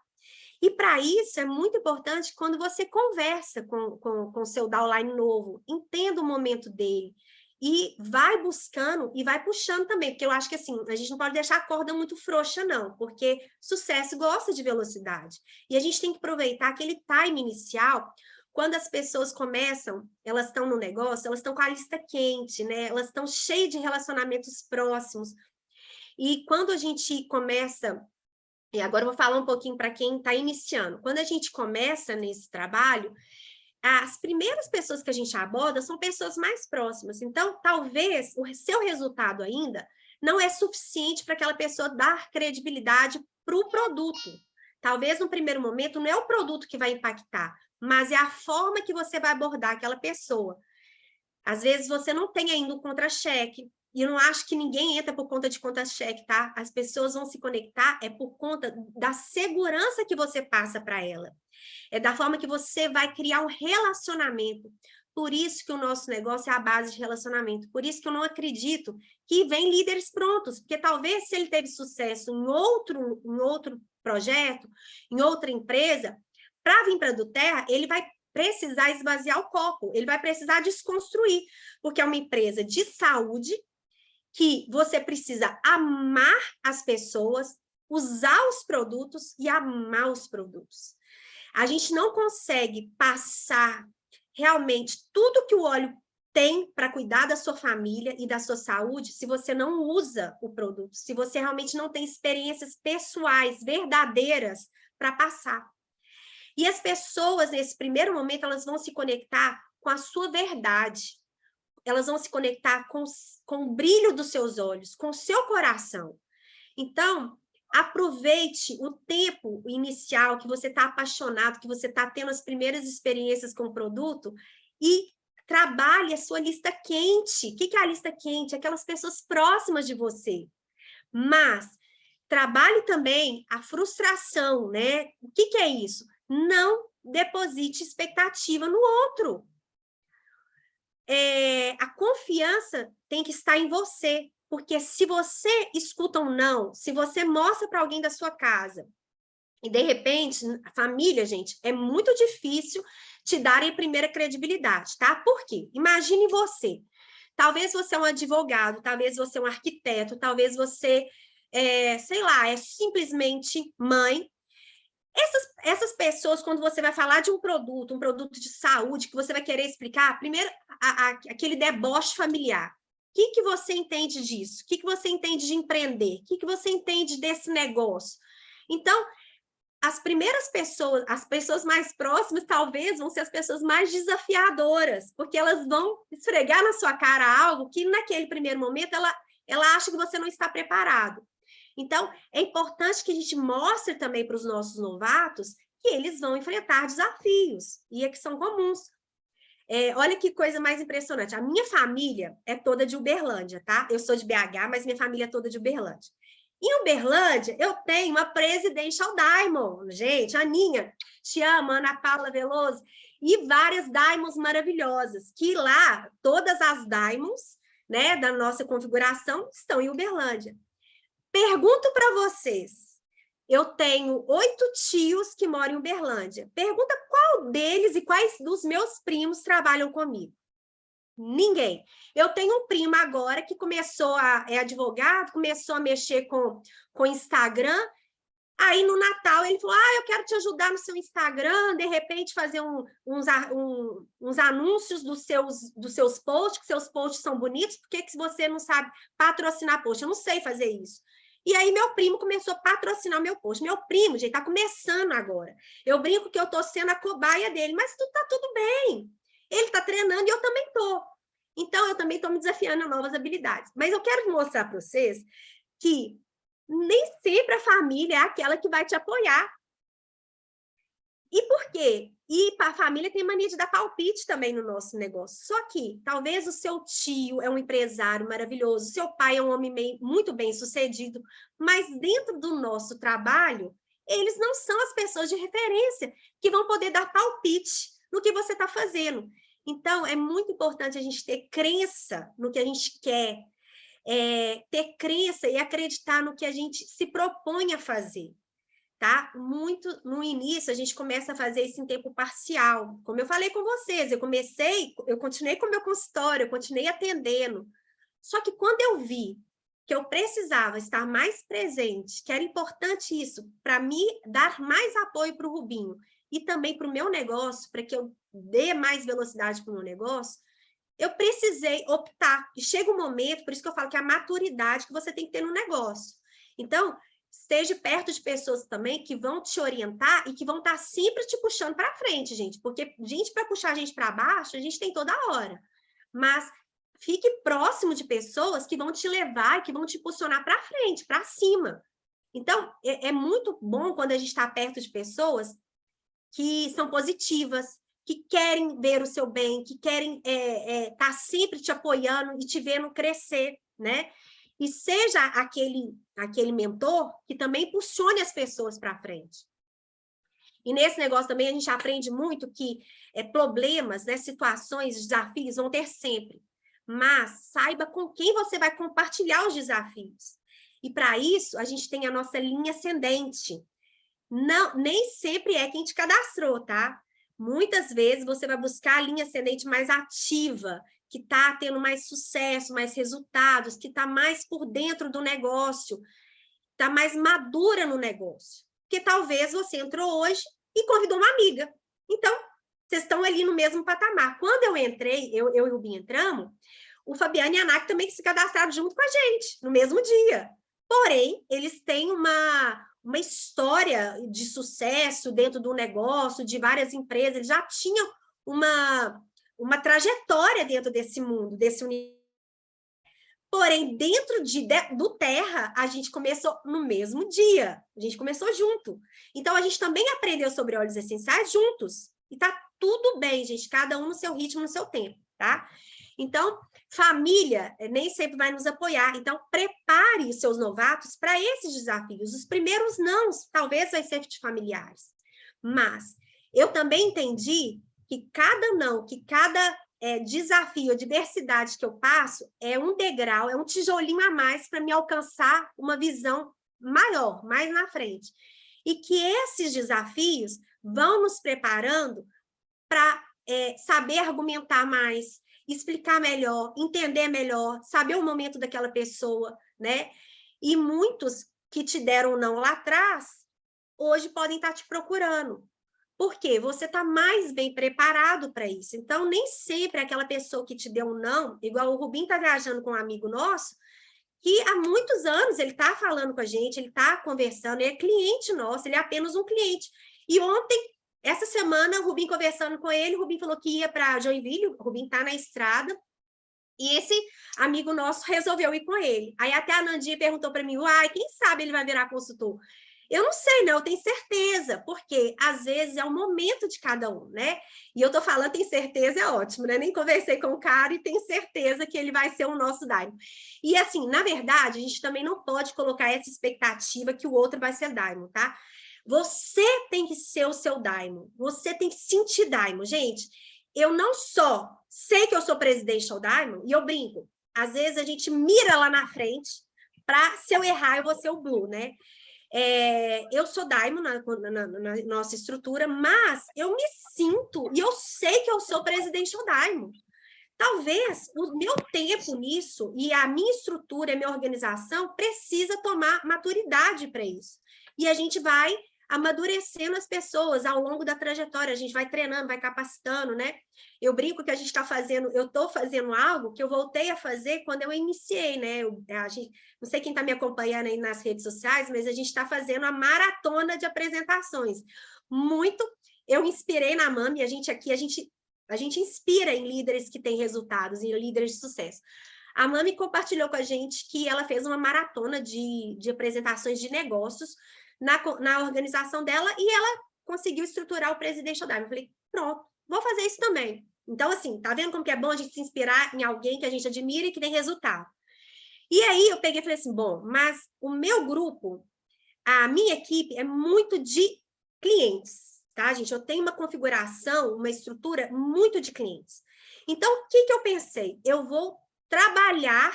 E para isso é muito importante quando você conversa com o seu downline novo, entenda o momento dele, e vai buscando e vai puxando também, porque eu acho que assim, a gente não pode deixar a corda muito frouxa, não, porque sucesso gosta de velocidade. E a gente tem que aproveitar aquele time inicial, quando as pessoas começam, elas estão no negócio, elas estão com a lista quente, né? Elas estão cheias de relacionamentos próximos. E quando a gente começa, e agora eu vou falar um pouquinho para quem está iniciando, quando a gente começa nesse trabalho, as primeiras pessoas que a gente aborda são pessoas mais próximas. Então, talvez o seu resultado ainda não é suficiente para aquela pessoa dar credibilidade para o produto. Talvez no primeiro momento não é o produto que vai impactar, mas é a forma que você vai abordar aquela pessoa. Às vezes você não tem ainda o contra-cheque, e eu não acho que ninguém entra por conta de conta-cheque, tá? As pessoas vão se conectar por conta da segurança que você passa para ela. É da forma que você vai criar um relacionamento. Por isso que o nosso negócio é a base de relacionamento. Por isso que eu não acredito que vem líderes prontos, porque talvez se ele teve sucesso em outro projeto, em outra empresa, para vir para a do Terra, ele vai precisar esvaziar o copo, ele vai precisar desconstruir, porque é uma empresa de saúde que você precisa amar as pessoas, usar os produtos e amar os produtos. A gente não consegue passar realmente tudo que o óleo tem para cuidar da sua família e da sua saúde se você não usa o produto, se você realmente não tem experiências pessoais, verdadeiras para passar. E as pessoas, nesse primeiro momento, elas vão se conectar com a sua verdade, elas vão se conectar com o brilho dos seus olhos, com o seu coração. Então, aproveite o tempo inicial que você está apaixonado, que você está tendo as primeiras experiências com o produto e trabalhe a sua lista quente. O que é a lista quente? Aquelas pessoas próximas de você. Mas trabalhe também a frustração, né? O que é isso? Não deposite expectativa no outro. A confiança tem que estar em você, porque se você escuta um não, se você mostra para alguém da sua casa, e de repente, a família, gente, é muito difícil te darem a primeira credibilidade, tá? Por quê? Imagine você. Talvez você é um advogado, talvez você é um arquiteto, talvez você, sei lá, é simplesmente mãe. Essas pessoas, quando você vai falar de um produto de saúde, que você vai querer explicar, primeiro, aquele deboche familiar. O que você entende disso? O que você entende de empreender? O que você entende desse negócio? Então, as primeiras pessoas, as pessoas mais próximas, talvez, vão ser as pessoas mais desafiadoras, porque elas vão esfregar na sua cara algo que, naquele primeiro momento, ela acha que você não está preparado. Então, é importante que a gente mostre também para os nossos novatos que eles vão enfrentar desafios, e é que são comuns. Olha que coisa mais impressionante. A minha família é toda de Uberlândia, tá? Eu sou de BH, mas minha família é toda de Uberlândia. Em Uberlândia, eu tenho uma Presidential Diamond, gente, a Aninha, te amo, Ana Paula Veloso, e várias Diamonds maravilhosas, que lá, todas as Diamonds, né, da nossa configuração, estão em Uberlândia. Pergunto para vocês, eu tenho 8 tios que moram em Uberlândia. Pergunta qual deles e quais dos meus primos trabalham comigo. Ninguém. Eu tenho um primo agora que é advogado, começou a mexer com Instagram. Aí no Natal ele falou: eu quero te ajudar no seu Instagram, de repente fazer uns anúncios dos seus posts, que seus posts são bonitos, por que você não sabe patrocinar post? Eu não sei fazer isso. E aí meu primo começou a patrocinar o meu post. Meu primo, gente, tá começando agora. Eu brinco que eu tô sendo a cobaia dele, mas tá tudo bem. Ele tá treinando e eu também tô. Então, eu também tô me desafiando a novas habilidades. Mas eu quero mostrar para vocês que nem sempre a família é aquela que vai te apoiar. E por quê? E a família tem mania de dar palpite também no nosso negócio. Só que talvez o seu tio é um empresário maravilhoso, seu pai é um homem muito bem sucedido, mas dentro do nosso trabalho, eles não são as pessoas de referência que vão poder dar palpite no que você está fazendo. Então, é muito importante a gente ter crença no que a gente quer, ter crença e acreditar no que a gente se propõe a fazer. Tá? Muito no início, a gente começa a fazer isso em tempo parcial. Como eu falei com vocês, eu continuei com o meu consultório, eu continuei atendendo. Só que quando eu vi que eu precisava estar mais presente, que era importante isso, para me dar mais apoio para o Rubinho e também para o meu negócio, para que eu dê mais velocidade para o meu negócio, eu precisei optar. E chega um momento, por isso que eu falo que é a maturidade que você tem que ter no negócio. Então, esteja perto de pessoas também que vão te orientar e que vão estar sempre te puxando para frente, gente. Porque gente para puxar a gente para baixo, a gente tem toda hora. Mas fique próximo de pessoas que vão te levar e que vão te impulsionar para frente, para cima. Então, é muito bom quando a gente está perto de pessoas que são positivas, que querem ver o seu bem, que querem estar sempre te apoiando e te vendo crescer, né? E seja aquele mentor que também impulsione as pessoas para frente. E nesse negócio também a gente aprende muito que problemas, né, situações, desafios vão ter sempre. Mas saiba com quem você vai compartilhar os desafios. E para isso, a gente tem a nossa linha ascendente. Não, nem sempre é quem te cadastrou, tá? Muitas vezes você vai buscar a linha ascendente mais ativa, que está tendo mais sucesso, mais resultados, que está mais por dentro do negócio, está mais madura no negócio. Porque talvez você entrou hoje e convidou uma amiga. Então, vocês estão ali no mesmo patamar. Quando eu entrei, eu e o Rubinho entramos, o Fabiano e a Anak também se cadastraram junto com a gente, no mesmo dia. Porém, eles têm uma história de sucesso dentro do negócio, de várias empresas, eles já tinham uma trajetória dentro desse mundo, desse universo. Porém, dentro do Terra, a gente começou no mesmo dia, a gente começou junto. Então, a gente também aprendeu sobre óleos essenciais juntos. E tá tudo bem, gente, cada um no seu ritmo, no seu tempo, tá? Então, família nem sempre vai nos apoiar. Então, prepare os seus novatos para esses desafios. Os primeiros não, talvez vai ser de familiares. Mas eu também entendi que cada não, que cada desafio, adversidade que eu passo é um degrau, é um tijolinho a mais para me alcançar uma visão maior, mais na frente. E que esses desafios vão nos preparando para saber argumentar mais, explicar melhor, entender melhor, saber o momento daquela pessoa, né? E muitos que te deram não lá atrás, hoje podem estar te procurando. Por quê? Você está mais bem preparado para isso. Então, nem sempre aquela pessoa que te deu um não, igual o Rubinho está viajando com um amigo nosso, que há muitos anos ele está falando com a gente, ele está conversando, ele é cliente nosso, ele é apenas um cliente. E ontem, essa semana, o Rubinho conversando com ele, o Rubinho falou que ia para Joinville, o Rubinho está na estrada, e esse amigo nosso resolveu ir com ele. Aí até a Nandinha perguntou para mim, quem sabe ele vai virar consultor? Eu não sei, não, eu tenho certeza, porque às vezes é o momento de cada um, né? E eu tô falando, tenho certeza, é ótimo, né? Nem conversei com o cara e tenho certeza que ele vai ser o nosso Daimon. E assim, na verdade, a gente também não pode colocar essa expectativa que o outro vai ser Daimon, tá? Você tem que ser o seu Daimon, você tem que sentir Daimon. Gente, eu não só sei que eu sou Presidential Daimon, e eu brinco, às vezes a gente mira lá na frente, para se eu errar, eu vou ser o Blue, né? Eu sou Daimon na nossa estrutura, mas eu me sinto, e eu sei que eu sou Presidential Daimon. Talvez o meu tempo nisso e a minha estrutura, a minha organização precisa tomar maturidade para isso. E a gente vai amadurecendo as pessoas ao longo da trajetória, a gente vai treinando, vai capacitando, né? Eu brinco que a gente está fazendo, eu estou fazendo algo que eu voltei a fazer quando eu iniciei, né? Não sei quem está me acompanhando aí nas redes sociais, mas a gente está fazendo a maratona de apresentações. Eu inspirei na Mami, a gente inspira em líderes que têm resultados, em líderes de sucesso. A Mami compartilhou com a gente que ela fez uma maratona de apresentações de negócios na organização dela e ela conseguiu estruturar o Presidential Diamond. Eu falei, pronto, vou fazer isso também. Então, assim, tá vendo como que é bom a gente se inspirar em alguém que a gente admira e que tem resultado? E aí eu peguei e falei assim, bom, mas o meu grupo, a minha equipe é muito de clientes, tá, gente? Eu tenho uma configuração, uma estrutura muito de clientes. Então, o que eu pensei? Eu vou trabalhar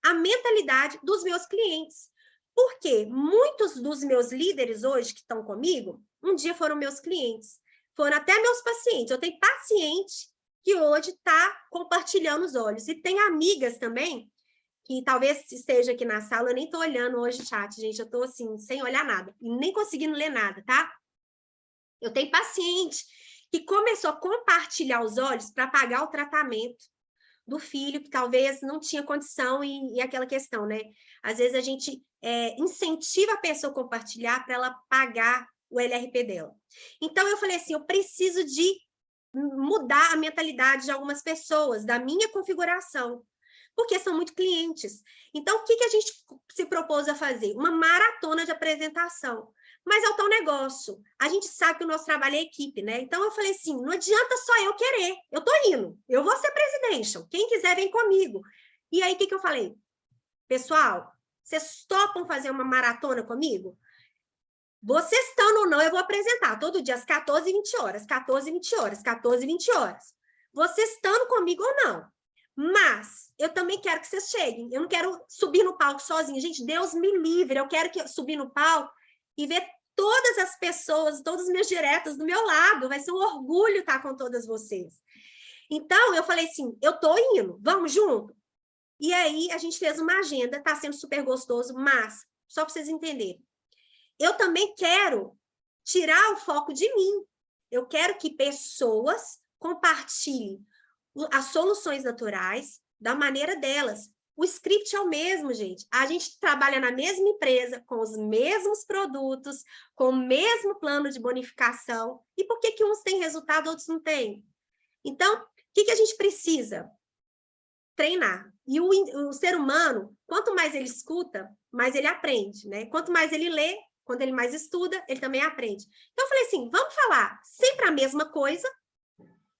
a mentalidade dos meus clientes. Porque muitos dos meus líderes hoje que estão comigo, um dia foram meus clientes, foram até meus pacientes. Eu tenho paciente que hoje está compartilhando os olhos. E tem amigas também, que talvez esteja aqui na sala, eu nem estou olhando hoje o chat, gente, eu estou assim, sem olhar nada, e nem conseguindo ler nada, tá? Eu tenho paciente que começou a compartilhar os olhos para pagar o tratamento do filho, que talvez não tinha condição, e aquela questão, né? Às vezes a gente incentiva a pessoa a compartilhar para ela pagar o LRP dela. Então, eu falei assim, eu preciso de mudar a mentalidade de algumas pessoas, da minha configuração, porque são muito clientes. Então, o que a gente se propôs a fazer? Uma maratona de apresentação. Mas é o tal negócio. A gente sabe que o nosso trabalho é equipe, né? Então, eu falei assim, não adianta só eu querer. Eu tô indo. Eu vou ser presidential. Quem quiser, vem comigo. E aí, o que eu falei? Pessoal, vocês topam fazer uma maratona comigo? Vocês estão ou não, eu vou apresentar todo dia às 14 e 20 horas, 14 e 20 horas, 14 e 20 horas. Vocês estão comigo ou não? Mas eu também quero que vocês cheguem. Eu não quero subir no palco sozinha. Gente, Deus me livre. Eu quero subir no palco e ver todas as pessoas, todos os meus diretos do meu lado. Vai ser um orgulho estar com todas vocês. Então, eu falei assim, eu tô indo, vamos junto? E aí, a gente fez uma agenda, tá sendo super gostoso, mas, só para vocês entenderem, eu também quero tirar o foco de mim. Eu quero que pessoas compartilhem as soluções naturais da maneira delas. O script é o mesmo, gente. A gente trabalha na mesma empresa, com os mesmos produtos, com o mesmo plano de bonificação. E por que uns têm resultado, outros não têm? Então, o que a gente precisa? Treinar. E o ser humano, quanto mais ele escuta, mais ele aprende, né? Quanto mais ele lê, quando ele mais estuda, ele também aprende. Então, eu falei assim, vamos falar sempre a mesma coisa,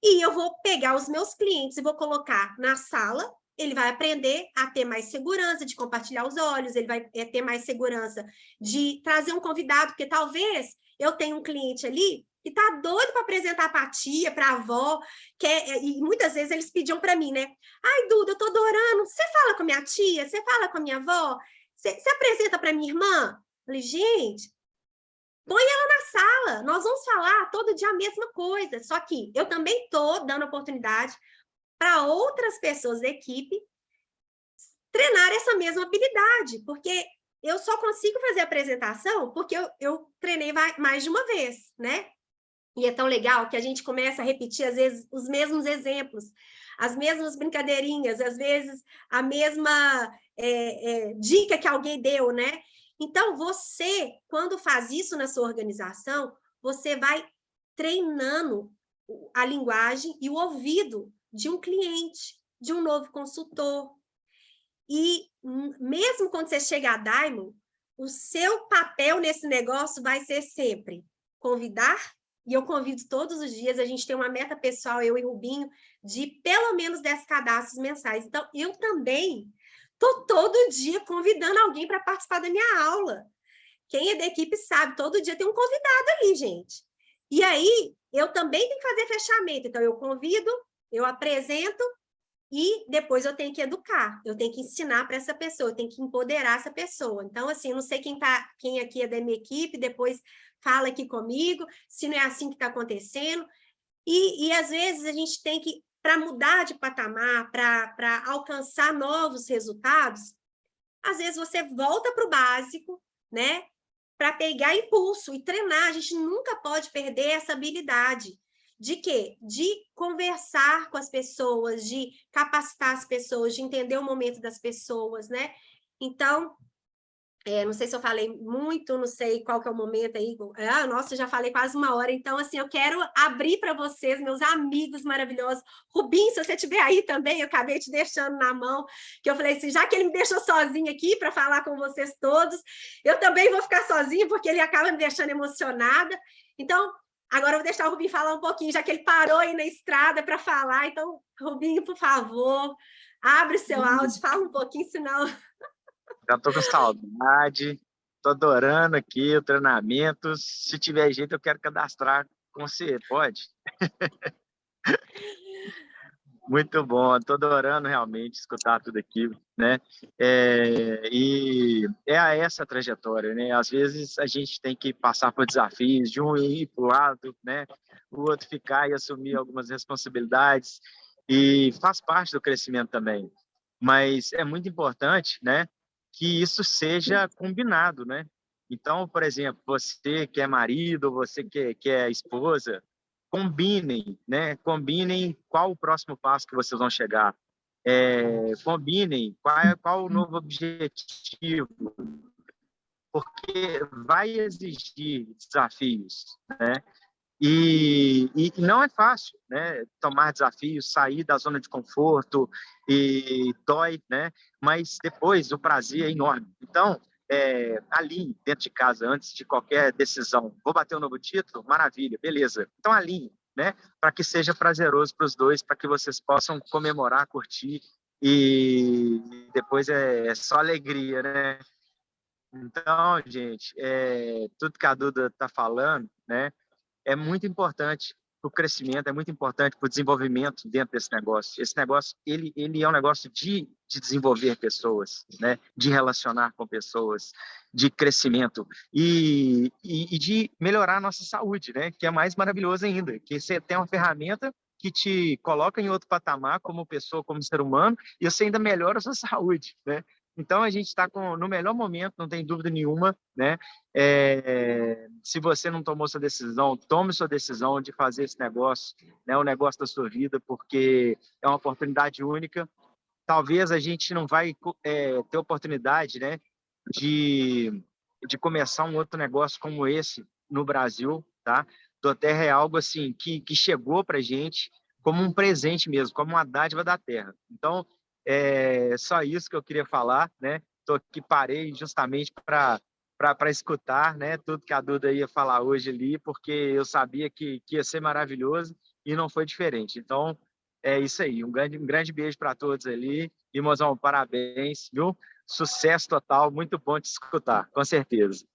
e eu vou pegar os meus clientes e vou colocar na sala, ele vai aprender a ter mais segurança de compartilhar os olhos, ele vai ter mais segurança de trazer um convidado, porque talvez eu tenha um cliente ali que está doido para apresentar para a tia, para a avó, e muitas vezes eles pediam para mim, né? Ai, Duda, eu estou adorando, você fala com a minha tia, você fala com a minha avó, você apresenta para minha irmã? Eu falei, gente, põe ela na sala, nós vamos falar todo dia a mesma coisa, só que eu também estou dando oportunidade para outras pessoas da equipe treinar essa mesma habilidade, porque eu só consigo fazer a apresentação porque eu treinei mais de uma vez, né? E é tão legal que a gente começa a repetir, às vezes, os mesmos exemplos, as mesmas brincadeirinhas, às vezes, a mesma dica que alguém deu, né? Então, você, quando faz isso na sua organização, você vai treinando a linguagem e o ouvido de um cliente, de um novo consultor. E mesmo quando você chega a Daimon, o seu papel nesse negócio vai ser sempre convidar, e eu convido todos os dias, a gente tem uma meta pessoal, eu e o Rubinho, de pelo menos 10 cadastros mensais. Então, eu também estou todo dia convidando alguém para participar da minha aula. Quem é da equipe sabe, todo dia tem um convidado ali, gente. E aí, eu também tenho que fazer fechamento. Então, eu convido, eu apresento, e depois eu tenho que educar, eu tenho que ensinar para essa pessoa, eu tenho que empoderar essa pessoa. Então, assim, não sei quem aqui é da minha equipe, depois fala aqui comigo, se não é assim que está acontecendo. E às vezes a gente tem que, para mudar de patamar, para alcançar novos resultados, às vezes você volta para o básico, né? Para pegar impulso e treinar. A gente nunca pode perder essa habilidade. De quê? De conversar com as pessoas, de capacitar as pessoas, de entender o momento das pessoas, né? Então, não sei se eu falei muito, não sei qual que é o momento aí. Nossa, já falei quase uma hora. Então, assim, eu quero abrir para vocês, meus amigos maravilhosos. Rubinho, se você estiver aí também, eu acabei te deixando na mão, que eu falei assim, já que ele me deixou sozinha aqui para falar com vocês todos, eu também vou ficar sozinha, porque ele acaba me deixando emocionada. Então, agora eu vou deixar o Rubinho falar um pouquinho, já que ele parou aí na estrada para falar. Então, Rubinho, por favor, abre seu áudio, fala um pouquinho, senão... Já estou com saudade, estou adorando aqui o treinamento. Se tiver jeito, eu quero cadastrar com você, pode? Muito bom, estou adorando realmente escutar tudo aqui, né? E é essa trajetória, né? Às vezes a gente tem que passar por desafios, de um ir para o lado, né? O outro ficar e assumir algumas responsabilidades, e faz parte do crescimento também. Mas é muito importante, né, que isso seja combinado, né? Então, por exemplo, você que é marido, você que é esposa, combinem, né? Combinem qual o próximo passo que vocês vão chegar. Combinem qual o novo objetivo, porque vai exigir desafios, né? E não é fácil, né? Tomar desafios, sair da zona de conforto, e dói, né? Mas depois o prazer é enorme. Então, alinhe dentro de casa antes de qualquer decisão. Vou bater um novo título? Maravilha, beleza. Então, alinhe, né? Para que seja prazeroso para os dois, para que vocês possam comemorar, curtir, e depois é só alegria, né? Então, gente, tudo que a Duda está falando, né? É muito importante para o crescimento, é muito importante para o desenvolvimento dentro desse negócio. Esse negócio, ele é um negócio de desenvolver pessoas, né? De relacionar com pessoas, de crescimento e de melhorar a nossa saúde, né? Que é mais maravilhoso ainda, que você tem uma ferramenta que te coloca em outro patamar como pessoa, como ser humano, e você ainda melhora a sua saúde, né? Então, a gente está no melhor momento, não tem dúvida nenhuma, né? Se você não tomou sua decisão, tome sua decisão de fazer esse negócio, né? O negócio da sua vida, porque é uma oportunidade única. Talvez a gente não vai ter oportunidade, né? De começar um outro negócio como esse no Brasil, tá? Do Terra é algo assim que chegou para a gente como um presente mesmo, como uma dádiva da Terra. Então, só isso que eu queria falar, né? Tô aqui, parei justamente para escutar, né, tudo que a Duda ia falar hoje ali, porque eu sabia que ia ser maravilhoso e não foi diferente. Então, é isso aí. Um grande beijo para todos ali. E, mozão, parabéns, viu? Sucesso total, muito bom te escutar, com certeza.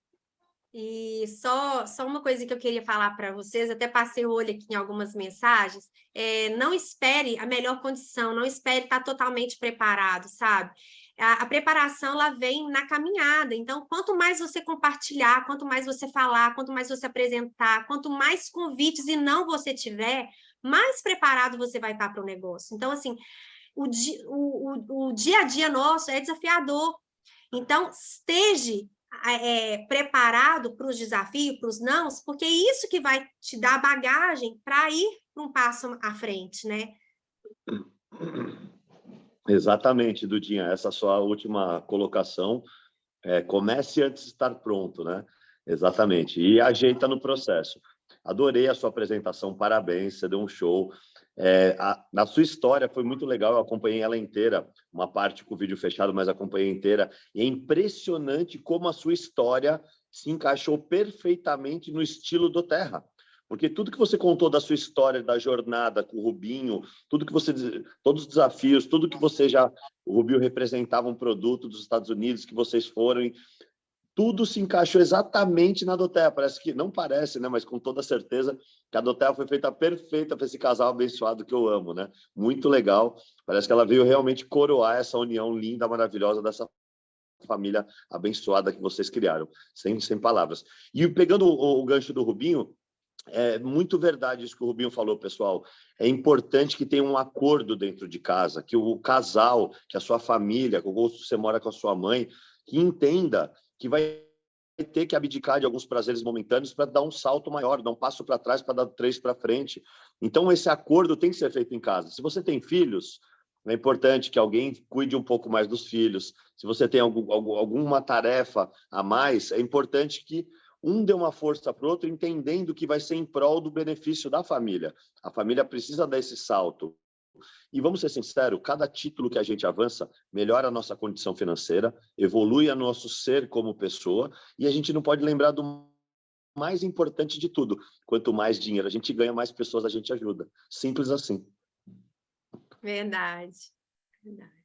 E só uma coisa que eu queria falar para vocês, até passei o olho aqui em algumas mensagens, não espere a melhor condição, não espere estar totalmente preparado, sabe? A preparação, ela vem na caminhada, então, quanto mais você compartilhar, quanto mais você falar, quanto mais você apresentar, quanto mais convites e não você tiver, mais preparado você vai estar para o negócio. Então, assim, o dia a dia nosso é desafiador, então, esteja preparado para os desafios, para os nãos, porque é isso que vai te dar bagagem para ir um passo à frente, né? Exatamente, Dudinha. Essa sua última colocação, comece antes de estar pronto, né? Exatamente. E ajeita no processo. Adorei a sua apresentação, parabéns, você deu um show. Na sua história foi muito legal, eu acompanhei ela inteira, uma parte com o vídeo fechado, mas acompanhei inteira, e é impressionante como a sua história se encaixou perfeitamente no estilo do Terra. Porque tudo que você contou da sua história, da jornada com o Rubinho, todos os desafios, tudo que você o Rubinho representava um produto dos Estados Unidos, que vocês foram, tudo se encaixou exatamente na doTERRA. Parece que, não parece, né? Mas com toda certeza que a doTERRA foi feita perfeita para esse casal abençoado que eu amo, né? Muito legal. Parece que ela veio realmente coroar essa união linda, maravilhosa dessa família abençoada que vocês criaram. Sem palavras. E pegando o gancho do Rubinho, é muito verdade isso que o Rubinho falou, pessoal. É importante que tenha um acordo dentro de casa, que o casal, que a sua família, que você mora com a sua mãe, que entenda que vai ter que abdicar de alguns prazeres momentâneos para dar um salto maior, dar um passo para trás para dar 3 para frente. Então, esse acordo tem que ser feito em casa. Se você tem filhos, é importante que alguém cuide um pouco mais dos filhos. Se você tem alguma tarefa a mais, é importante que um dê uma força para o outro, entendendo que vai ser em prol do benefício da família. A família precisa dar esse salto. E vamos ser sinceros, cada título que a gente avança melhora a nossa condição financeira, evolui a nosso ser como pessoa, e a gente não pode lembrar do mais importante de tudo. Quanto mais dinheiro a gente ganha, mais pessoas a gente ajuda. Simples assim. Verdade. Verdade.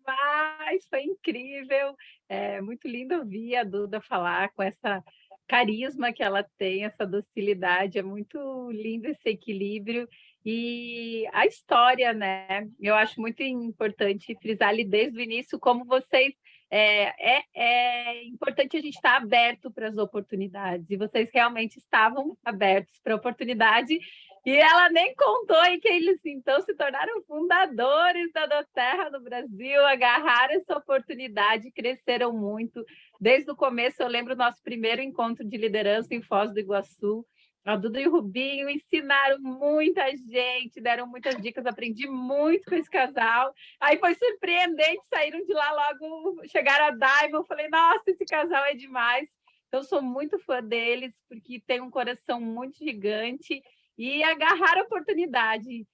Mas foi incrível, é muito lindo ouvir a Duda falar com essa carisma que ela tem, essa docilidade, é muito lindo esse equilíbrio. E a história, né? Eu acho muito importante frisar ali desde o início como vocês... É importante a gente estar aberto para as oportunidades, e vocês realmente estavam abertos para a oportunidade, e ela nem contou em que eles então se tornaram fundadores da doTERRA no Brasil, agarraram essa oportunidade, cresceram muito. Desde o começo, eu lembro do nosso primeiro encontro de liderança em Foz do Iguaçu. A Duda e o Rubinho ensinaram muita gente, deram muitas dicas, aprendi muito com esse casal. Aí foi surpreendente, saíram de lá logo, chegaram a Diamond, falei, nossa, esse casal é demais. Eu sou muito fã deles, porque tem um coração muito gigante e agarrar a oportunidade.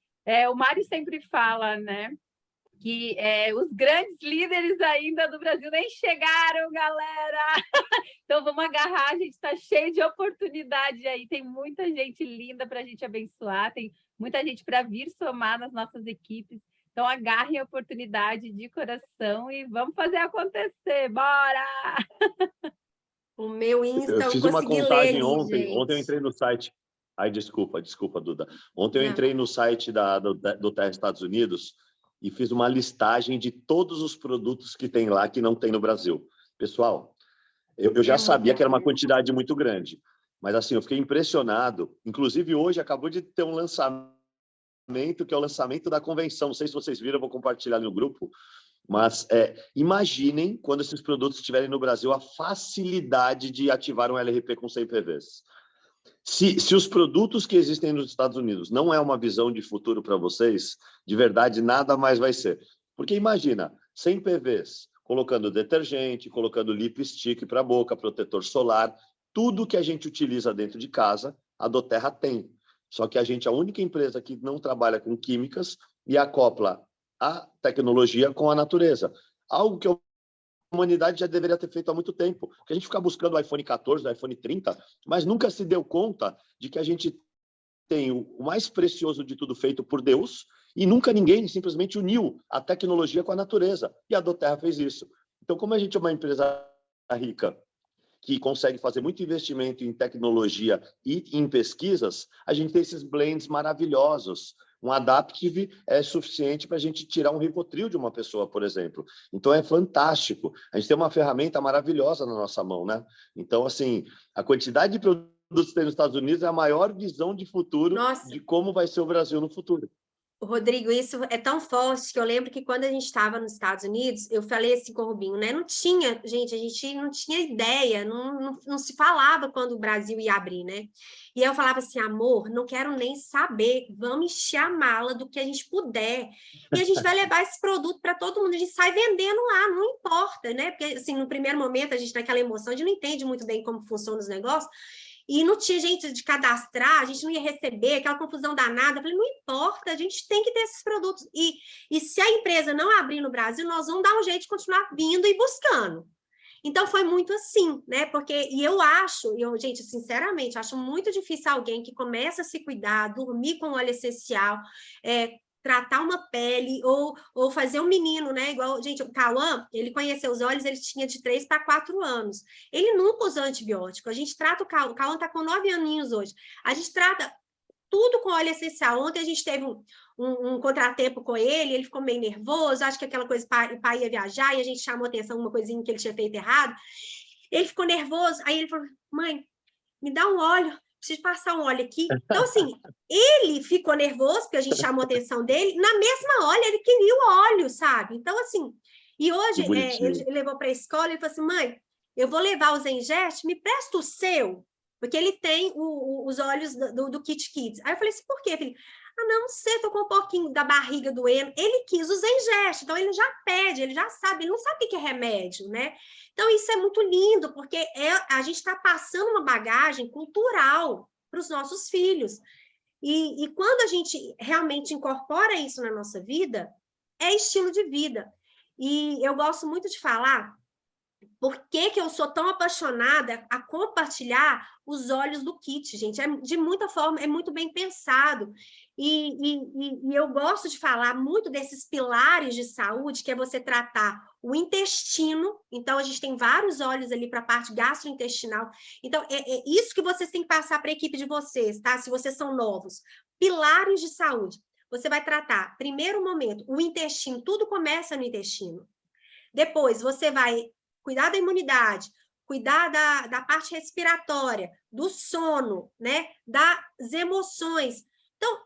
O Mário sempre fala, né, que os grandes líderes ainda do Brasil nem chegaram, galera! Então vamos agarrar, a gente está cheio de oportunidade aí, tem muita gente linda para a gente abençoar, tem muita gente para vir somar nas nossas equipes. Então agarrem a oportunidade de coração e vamos fazer acontecer, bora! O meu Insta Eu fiz uma consegui contagem ler, ontem. gente. Ontem eu entrei no site. Ai, desculpa, Duda. Ontem eu entrei no site do Terra Estados Unidos e fiz uma listagem de todos os produtos que tem lá que não tem no Brasil. Pessoal, eu já sabia que era uma quantidade muito grande, mas assim, eu fiquei impressionado. Inclusive, hoje acabou de ter um lançamento, que é o lançamento da convenção. Não sei se vocês viram, eu vou compartilhar no grupo. Mas imaginem, quando esses produtos estiverem no Brasil, a facilidade de ativar um LRP com 100 PVs. Se os produtos que existem nos Estados Unidos não é uma visão de futuro para vocês, de verdade, nada mais vai ser. Porque imagina, 100 PVs, colocando detergente, colocando lipstick para a boca, protetor solar, tudo que a gente utiliza dentro de casa, a doTERRA tem. Só que a gente é a única empresa que não trabalha com químicas e acopla a tecnologia com a natureza. Algo que a humanidade já deveria ter feito há muito tempo. Porque a gente fica buscando o iPhone 14, o iPhone 30, mas nunca se deu conta de que a gente tem o mais precioso de tudo feito por Deus e nunca ninguém simplesmente uniu a tecnologia com a natureza. E a doTERRA fez isso. Então, como a gente é uma empresa rica que consegue fazer muito investimento em tecnologia e em pesquisas, a gente tem esses blends maravilhosos. Um Adaptive é suficiente para a gente tirar um Rivotril de uma pessoa, por exemplo. Então, é fantástico. A gente tem uma ferramenta maravilhosa na nossa mão, né? Então, assim, a quantidade de produtos que tem nos Estados Unidos é a maior visão de futuro de como vai ser o Brasil no futuro. Rodrigo, isso é tão forte que eu lembro que quando a gente estava nos Estados Unidos, eu falei assim com o Rubinho, né? Não tinha, gente, a gente não tinha ideia, não se falava quando o Brasil ia abrir, né? E aí eu falava assim, amor, não quero nem saber, vamos encher a mala do que a gente puder. E a gente vai levar esse produto para todo mundo, a gente sai vendendo lá, não importa, né? Porque, assim, no primeiro momento, a gente naquela emoção, a gente não entende muito bem como funcionam os negócios. e não tinha gente de cadastrar, a gente não ia receber, aquela confusão danada. Eu falei, não importa, a gente tem que ter esses produtos. E se a empresa não abrir no Brasil, nós vamos dar um jeito de continuar vindo e buscando. Então, foi muito assim, né? Porque, e eu acho, gente, sinceramente, acho muito difícil alguém que começa a se cuidar, dormir com óleo essencial, tratar uma pele, ou fazer um menino, né? Igual, gente, o Cauã, ele conheceu os óleos, ele tinha de 3 para 4 anos. Ele nunca usou antibiótico. A gente trata o Cauã está com 9 aninhos hoje. A gente trata tudo com óleo essencial. Ontem a gente teve um contratempo com ele ficou meio nervoso, acho que aquela coisa, o pai ia viajar, e a gente chamou atenção uma coisinha que ele tinha feito errado. Ele ficou nervoso, aí ele falou, mãe, me dá um óleo, preciso passar um óleo aqui. Então, assim, ele ficou nervoso, porque a gente chamou a atenção dele, na mesma hora ele queria o óleo, sabe? Então, assim, e hoje ele levou para a escola, ele falou assim, mãe, eu vou levar o Zengest, me presta o seu, porque ele tem os óleos do Kit Kids. Aí eu falei assim, por quê, filho? Ah, não sei, tô com um pouquinho da barriga doendo. Ele quis o Zengest, então ele já pede, ele já sabe, ele não sabe o que é remédio, né? Então isso é muito lindo, porque a gente está passando uma bagagem cultural para os nossos filhos. E quando a gente realmente incorpora isso na nossa vida, é estilo de vida. E eu gosto muito de falar por que eu sou tão apaixonada a compartilhar os óleos do kit, gente. De muita forma, é muito bem pensado. E eu gosto de falar muito desses pilares de saúde, que é você tratar o intestino. Então, a gente tem vários óleos ali para a parte gastrointestinal. Então, é isso que vocês têm que passar para a equipe de vocês, tá? Se vocês são novos. Pilares de saúde. Você vai tratar, primeiro momento, o intestino. Tudo começa no intestino. Depois, você vai cuidar da imunidade, cuidar da parte respiratória, do sono, né? Das emoções. Então,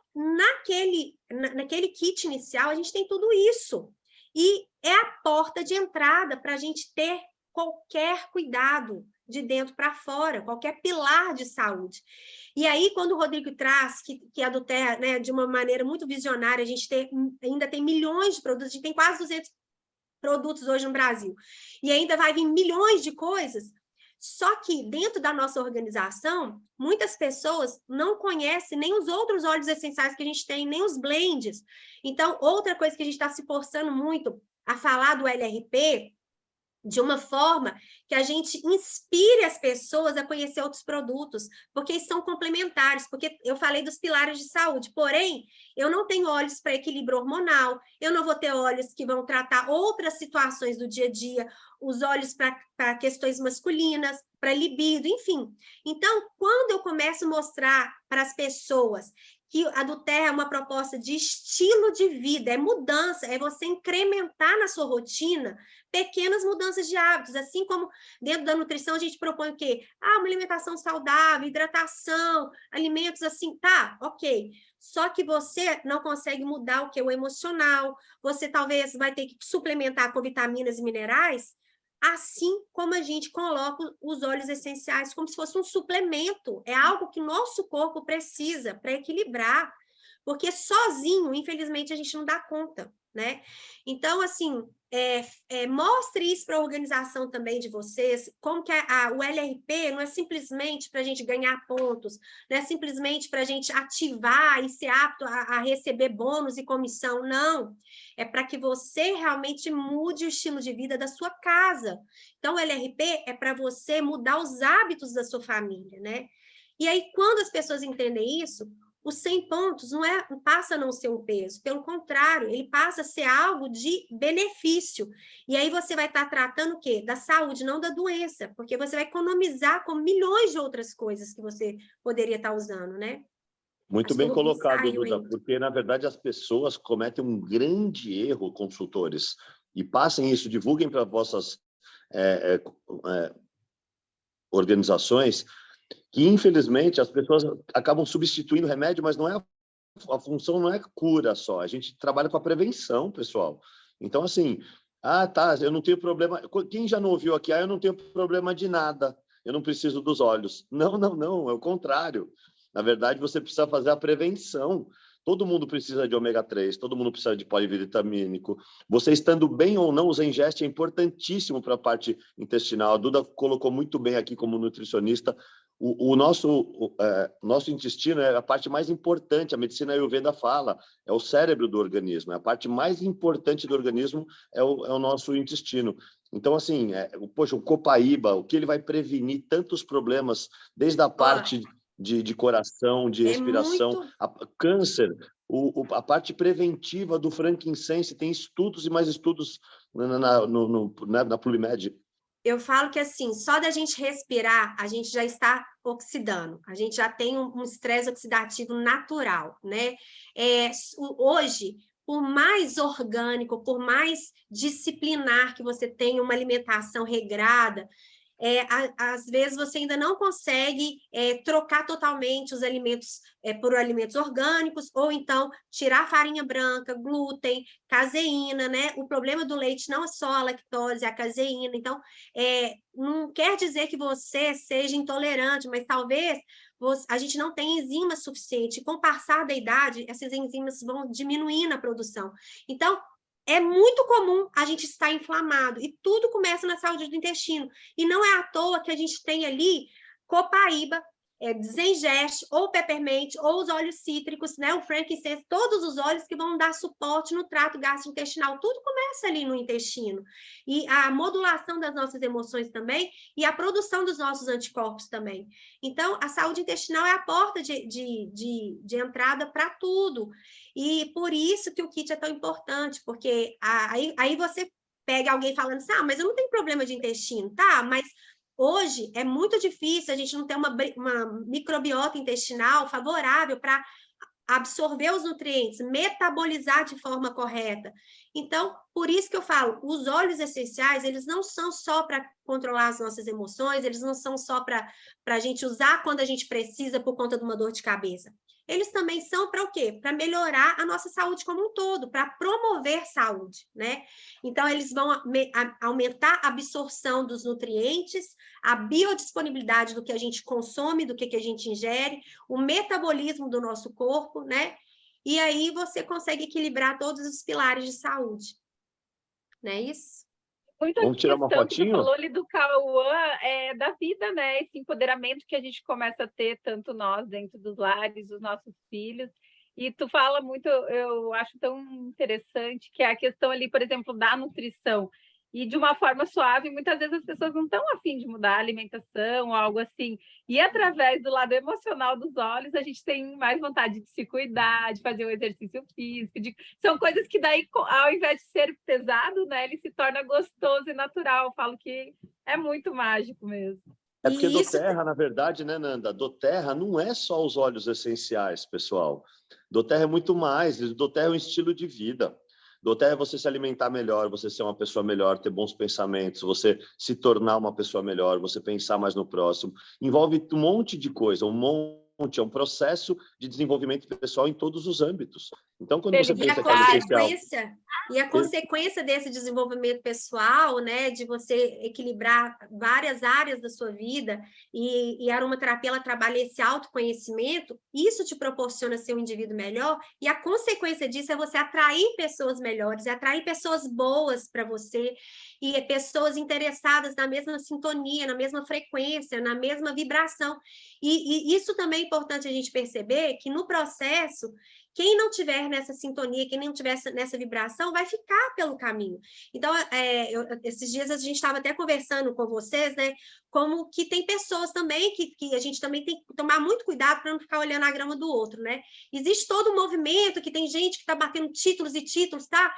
naquele kit inicial, a gente tem tudo isso. E é a porta de entrada para a gente ter qualquer cuidado de dentro para fora, qualquer pilar de saúde. E aí, quando o Rodrigo traz, que a do Terra, né, de uma maneira muito visionária, a gente ainda tem milhões de produtos, a gente tem quase 200 produtos hoje no Brasil, e ainda vai vir milhões de coisas, só que dentro da nossa organização, muitas pessoas não conhecem nem os outros óleos essenciais que a gente tem, nem os blends. Então, outra coisa que a gente está se forçando muito a falar do LRP, de uma forma que a gente inspire as pessoas a conhecer outros produtos, porque eles são complementares, porque eu falei dos pilares de saúde, porém, eu não tenho óleos para equilíbrio hormonal, eu não vou ter óleos que vão tratar outras situações do dia a dia, os óleos para questões masculinas, para libido, enfim. Então, quando eu começo a mostrar para as pessoas que a do Terra é uma proposta de estilo de vida, é mudança, é você incrementar na sua rotina pequenas mudanças de hábitos, assim como dentro da nutrição a gente propõe o quê? Uma alimentação saudável, hidratação, alimentos assim, tá, ok. Só que você não consegue mudar o que? O emocional, você talvez vai ter que suplementar com vitaminas e minerais, assim como a gente coloca os óleos essenciais como se fosse um suplemento, é algo que nosso corpo precisa para equilibrar, porque sozinho, infelizmente, a gente não dá conta, né? Então, assim, mostre isso para a organização também de vocês, como que o LRP não é simplesmente para a gente ganhar pontos, não é simplesmente para a gente ativar e ser apto a receber bônus e comissão, não. É para que você realmente mude o estilo de vida da sua casa. Então, o LRP é para você mudar os hábitos da sua família, né? E aí, quando as pessoas entendem isso, os 100 pontos passa a não ser um peso, pelo contrário, ele passa a ser algo de benefício. E aí você vai estar tratando o quê? Da saúde, não da doença, porque você vai economizar com milhões de outras coisas que você poderia estar usando, né? Muito bem colocado, Duda, porque, na verdade, as pessoas cometem um grande erro, consultores, e passem isso, divulguem para vossas organizações, que, infelizmente, as pessoas acabam substituindo remédio, mas não é a função não é cura só, a gente trabalha com a prevenção, pessoal. Então, assim, tá, eu não tenho problema... Quem já não ouviu aqui, eu não tenho problema de nada, eu não preciso dos olhos. Não, não, não, é o contrário. Na verdade, você precisa fazer a prevenção. Todo mundo precisa de ômega 3, todo mundo precisa de polivitamínico. Você estando bem ou não, o Zengest é importantíssimo para a parte intestinal. A Duda colocou muito bem aqui como nutricionista O nosso intestino é a parte mais importante, a medicina Ayurveda fala, é o cérebro do organismo, a parte mais importante do organismo é o nosso intestino. Então, assim, poxa, o copaíba, o que ele vai prevenir tantos problemas, desde a parte de coração, de respiração, câncer, a parte preventiva do frankincense, tem estudos e mais estudos na PubMed. Eu falo que, assim, só da gente respirar, a gente já está oxidando, a gente já tem um estresse oxidativo natural, né? Hoje, por mais orgânico, por mais disciplinar que você tenha uma alimentação regrada, às vezes você ainda não consegue trocar totalmente os alimentos por alimentos orgânicos, ou então tirar a farinha branca, glúten, caseína, né? O problema do leite não é só a lactose, é a caseína. Então, não quer dizer que você seja intolerante, mas talvez a gente não tenha enzimas suficientes. Com o passar da idade, essas enzimas vão diminuindo a produção. Então, é muito comum a gente estar inflamado, e tudo começa na saúde do intestino. E não é à toa que a gente tem ali copaíba, desengeste, ou peppermint, ou os óleos cítricos, né? O frankincense, todos os óleos que vão dar suporte no trato gastrointestinal. Tudo começa ali no intestino. E a modulação das nossas emoções também, e a produção dos nossos anticorpos também. Então, a saúde intestinal é a porta de entrada para tudo. E por isso que o kit é tão importante, porque aí você pega alguém falando assim, mas eu não tenho problema de intestino, tá? Mas hoje é muito difícil a gente não ter uma microbiota intestinal favorável para absorver os nutrientes, metabolizar de forma correta. Então, por isso que eu falo, os óleos essenciais, eles não são só para controlar as nossas emoções, eles não são só para a gente usar quando a gente precisa por conta de uma dor de cabeça. Eles também são para o quê? Para melhorar a nossa saúde como um todo, para promover saúde, né? Então, eles vão aumentar a absorção dos nutrientes, a biodisponibilidade do que a gente consome, do que a gente ingere, o metabolismo do nosso corpo, né? E aí você consegue equilibrar todos os pilares de saúde. Não é isso? Muita Vamos tirar uma questão que fotinho? tu falou ali do Cauã da vida, né? Esse empoderamento que a gente começa a ter, tanto nós dentro dos lares, os nossos filhos. E tu fala muito, eu acho tão interessante, que é a questão ali, por exemplo, da nutrição. E de uma forma suave, muitas vezes as pessoas não estão a fim de mudar a alimentação ou algo assim. E através do lado emocional dos olhos, a gente tem mais vontade de se cuidar, de fazer um exercício físico. São coisas que daí, ao invés de ser pesado, né, ele se torna gostoso e natural. Eu falo que é muito mágico mesmo. É porque doTERRA, na verdade, né, Nanda? doTERRA não é só os óleos essenciais, pessoal. doTERRA é muito mais. doTERRA é um estilo de vida. doTERRA é você se alimentar melhor, você ser uma pessoa melhor, ter bons pensamentos, você se tornar uma pessoa melhor, você pensar mais no próximo. Envolve um monte de coisa, é um processo de desenvolvimento pessoal em todos os âmbitos. Então, quando você pensa que é essencial... E a consequência desse desenvolvimento pessoal, né, de você equilibrar várias áreas da sua vida, e a aromaterapia, ela trabalha esse autoconhecimento, isso te proporciona ser um indivíduo melhor, e a consequência disso é você atrair pessoas melhores, atrair pessoas boas para você, e pessoas interessadas na mesma sintonia, na mesma frequência, na mesma vibração. E isso também é importante a gente perceber, que no processo, quem não tiver nessa sintonia, quem não tiver nessa vibração, vai ficar pelo caminho. Então, esses dias a gente estava até conversando com vocês, né? Como que tem pessoas também que a gente também tem que tomar muito cuidado para não ficar olhando a grama do outro, né? Existe todo um movimento que tem gente que está batendo títulos e títulos, tá?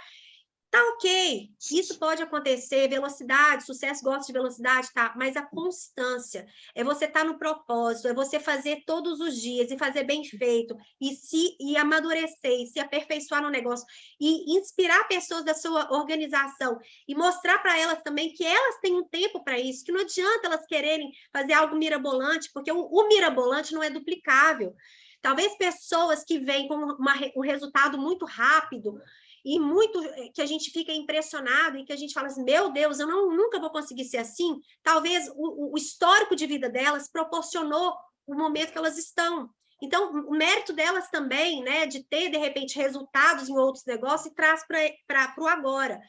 Tá ok, isso pode acontecer, velocidade, sucesso gosta de velocidade, tá? Mas a constância, é você estar no propósito, é você fazer todos os dias e fazer bem feito, e amadurecer, e se aperfeiçoar no negócio, e inspirar pessoas da sua organização, e mostrar para elas também que elas têm um tempo para isso, que não adianta elas quererem fazer algo mirabolante, porque o mirabolante não é duplicável. Talvez pessoas que vêm com um resultado muito rápido, e muito que a gente fica impressionado e que a gente fala assim, meu Deus, eu nunca vou conseguir ser assim. Talvez o histórico de vida delas proporcionou o momento que elas estão. Então, o mérito delas também, né, de ter, de repente, resultados em outros negócios, e traz para o agora.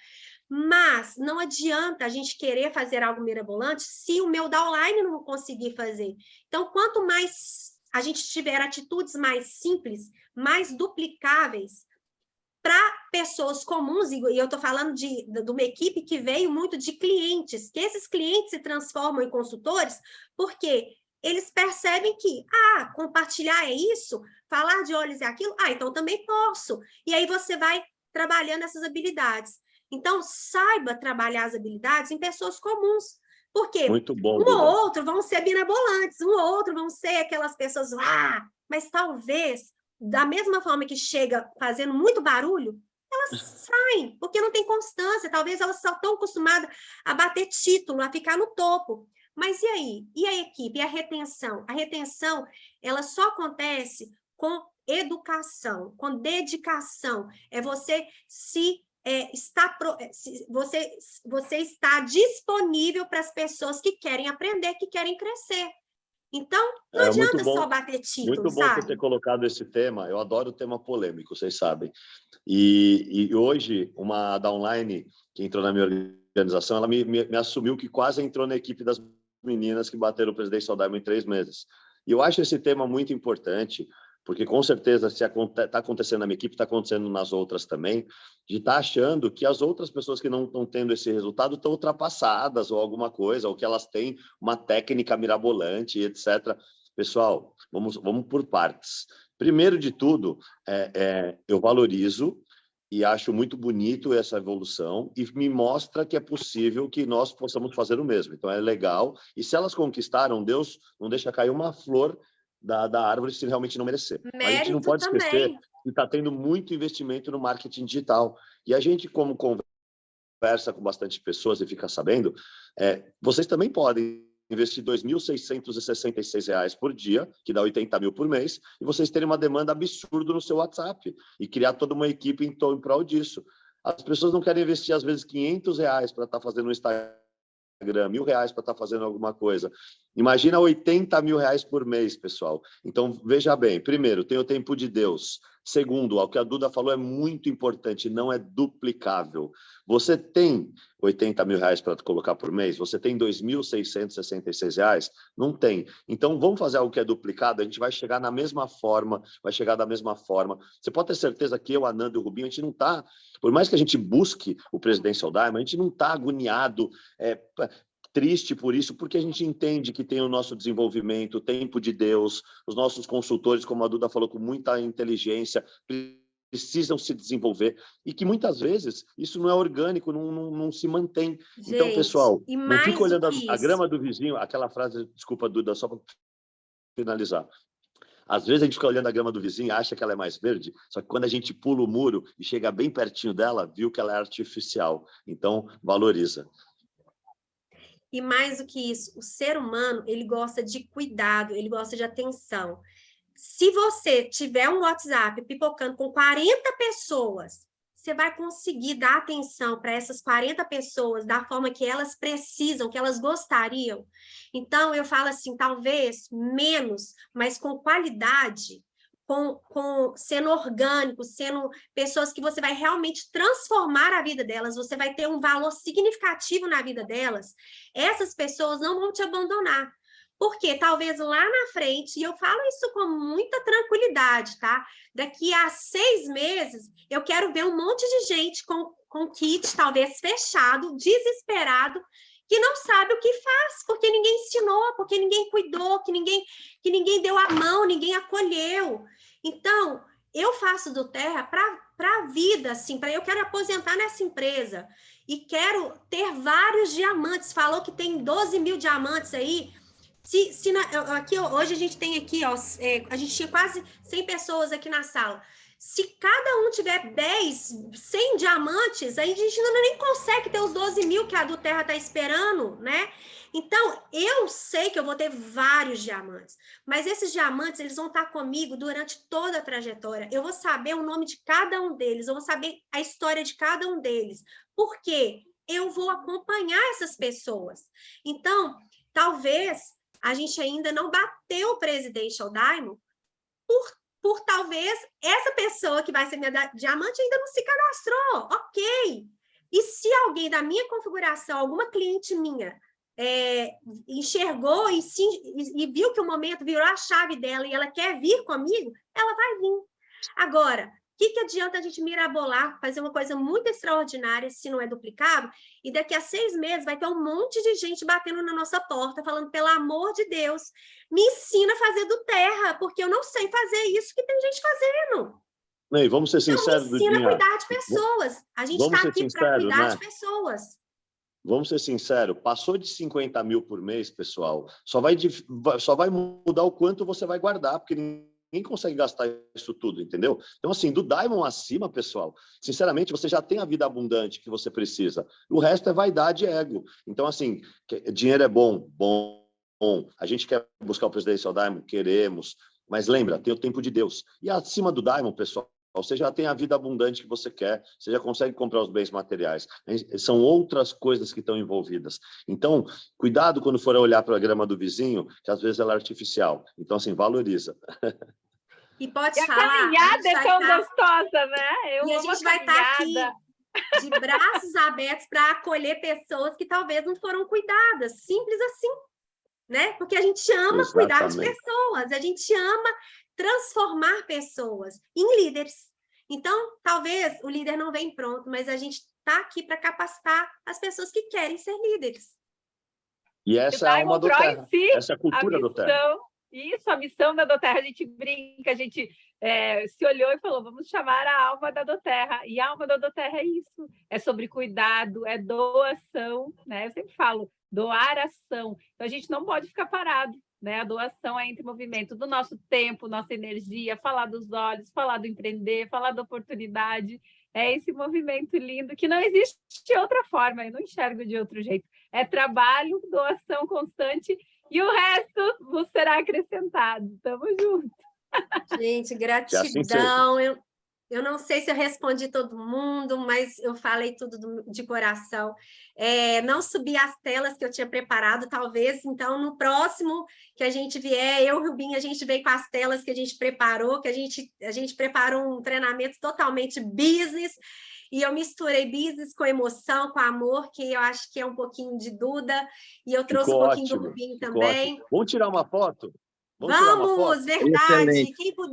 Mas não adianta a gente querer fazer algo mirabolante se o meu downline não conseguir fazer. Então, quanto mais a gente tiver atitudes mais simples, mais duplicáveis, para pessoas comuns, e eu estou falando de uma equipe que veio muito de clientes, que esses clientes se transformam em consultores, porque eles percebem que, compartilhar é isso, falar de olhos é aquilo, então também posso. E aí você vai trabalhando essas habilidades. Então, saiba trabalhar as habilidades em pessoas comuns, porque Muito bom, um Duda. ou outro vão ser mirabolantes, um ou outro vão ser aquelas pessoas, mas talvez da mesma forma que chega fazendo muito barulho, elas saem, porque não tem constância, talvez elas só estão acostumadas a bater título, a ficar no topo. Mas e aí? E a equipe? E a retenção? A retenção, ela só acontece com educação, com dedicação. É você você está disponível para as pessoas que querem aprender, que querem crescer. Então, não adianta só bater título, muito bom você ter colocado esse tema. Eu adoro o tema polêmico, vocês sabem. E hoje, uma downline que entrou na minha organização, ela me assumiu que quase entrou na equipe das meninas que bateram o Presidential Diamond em 3 meses. E eu acho esse tema muito importante, porque com certeza, se está acontecendo na minha equipe, está acontecendo nas outras também, de estar achando que as outras pessoas que não estão tendo esse resultado estão ultrapassadas ou alguma coisa, ou que elas têm uma técnica mirabolante, etc. Pessoal, vamos por partes. Primeiro de tudo, eu valorizo e acho muito bonito essa evolução e me mostra que é possível que nós possamos fazer o mesmo. Então, é legal. E se elas conquistaram, Deus não deixa cair uma flor da árvore se realmente não merecer. Mérito a gente não pode esquecer também. que está tendo muito investimento no marketing digital. E a gente, como conversa com bastante pessoas e fica sabendo, vocês também podem investir R$ 2.666 por dia, que dá 80 mil por mês, e vocês terem uma demanda absurda no seu WhatsApp e criar toda uma equipe em prol disso. As pessoas não querem investir, às vezes, R$500 para estar fazendo um Instagram, R$1.000 para estar fazendo alguma coisa. Imagina 80 mil reais por mês, pessoal. Então, veja bem, primeiro, tem o tempo de Deus. Segundo, o que a Duda falou é muito importante, não é duplicável. Você tem 80 mil reais para colocar por mês? Você tem R$2.666? Não tem. Então, vamos fazer algo que é duplicado, a gente vai chegar na mesma forma, vai chegar da mesma forma. Você pode ter certeza que eu, a Nanda e o Rubinho, a gente não está, por mais que a gente busque o Presidential Diamond, a gente não está agoniado, triste por isso, porque a gente entende que tem o nosso desenvolvimento, o tempo de Deus, os nossos consultores, como a Duda falou, com muita inteligência, precisam se desenvolver e que muitas vezes isso não é orgânico, não se mantém. Gente, então, pessoal, não fica olhando a grama do vizinho, aquela frase, desculpa, Duda, só para finalizar. Às vezes a gente fica olhando a grama do vizinho e acha que ela é mais verde, só que quando a gente pula o muro e chega bem pertinho dela, viu que ela é artificial. Então, valoriza. E mais do que isso, o ser humano, ele gosta de cuidado, ele gosta de atenção. Se você tiver um WhatsApp pipocando com 40 pessoas, você vai conseguir dar atenção para essas 40 pessoas da forma que elas precisam, que elas gostariam. Então, eu falo assim, talvez menos, mas com qualidade, sendo orgânico, sendo pessoas que você vai realmente transformar a vida delas, você vai ter um valor significativo na vida delas, essas pessoas não vão te abandonar. Porque talvez lá na frente, e eu falo isso com muita tranquilidade, tá? Daqui a 6 meses, eu quero ver um monte de gente com kit talvez fechado, desesperado, que não sabe o que faz, porque ninguém ensinou, porque ninguém cuidou, que ninguém deu a mão, ninguém acolheu. Então, eu faço do Terra para a vida, assim, eu quero aposentar nessa empresa e quero ter vários diamantes. Falou que tem 12 mil diamantes aí. Aqui, hoje a gente tem aqui, a gente tinha quase 100 pessoas aqui na sala. Se cada um tiver 100 diamantes, aí a gente ainda nem consegue ter os 12 mil que a do Terra está esperando, né? Então, eu sei que eu vou ter vários diamantes, mas esses diamantes, eles vão estar comigo durante toda a trajetória. Eu vou saber o nome de cada um deles, eu vou saber a história de cada um deles, porque eu vou acompanhar essas pessoas. Então, talvez a gente ainda não bateu o Presidential Diamond por talvez essa pessoa que vai ser minha diamante ainda não se cadastrou, ok. E se alguém da minha configuração, alguma cliente minha, enxergou e viu que o momento virou a chave dela e ela quer vir comigo, ela vai vir. Agora, o que adianta a gente mirabolar, fazer uma coisa muito extraordinária se não é duplicável, e daqui a 6 meses vai ter um monte de gente batendo na nossa porta, falando, pelo amor de Deus, me ensina a fazer do terra, porque eu não sei fazer isso que tem gente fazendo. E vamos ser sinceros, Dudinha. Me ensina a cuidar de pessoas. A gente está aqui para cuidar de pessoas. Vamos ser sinceros, passou de 50 mil por mês, pessoal, só vai mudar o quanto você vai guardar, porque ninguém consegue gastar isso tudo, entendeu? Então, assim, do Diamond acima, pessoal, sinceramente, você já tem a vida abundante que você precisa. O resto é vaidade e ego. Então, assim, dinheiro é bom. A gente quer buscar o Presidencial Diamond, queremos, mas lembra, tem o tempo de Deus. E acima do Diamond, pessoal, você já tem a vida abundante que você quer, você já consegue comprar os bens materiais. São outras coisas que estão envolvidas. Então, cuidado quando for olhar para a grama do vizinho, que às vezes ela é artificial. Então, assim, valoriza. E pode e falar... a caminhada é tão gostosa, né? E a gente vai estar aqui de braços abertos para acolher pessoas que talvez não foram cuidadas. Simples assim, né? Porque a gente ama cuidar de pessoas, a gente ama transformar pessoas em líderes. Então, talvez o líder não venha pronto, mas a gente está aqui para capacitar as pessoas que querem ser líderes. E essa é a alma do Terra, essa é a cultura do Terra. Isso, a missão da Doterra, a gente brinca, a gente se olhou e falou, vamos chamar a alma da Doterra. E a alma da Doterra é isso, é sobre cuidado, é doação, né? Eu sempre falo, doar ação. Então, a gente não pode ficar parado, né? A doação é entre movimento do nosso tempo, nossa energia, falar dos olhos, falar do empreender, falar da oportunidade. É esse movimento lindo que não existe de outra forma, eu não enxergo de outro jeito. É trabalho, doação constante e o resto vos será acrescentado. Tamo junto. Gente, gratidão. Eu não sei se eu respondi todo mundo, mas eu falei tudo de coração. Não subi as telas que eu tinha preparado, talvez. Então, no próximo que a gente vier, eu e o Rubinho, a gente veio com as telas que a gente preparou, que a gente preparou um treinamento totalmente business, e eu misturei business com emoção, com amor, que eu acho que é um pouquinho de Duda, e eu trouxe um pouquinho do Rubinho também. Ótimo. Vamos tirar uma foto? Vamos, verdade. Quem puder.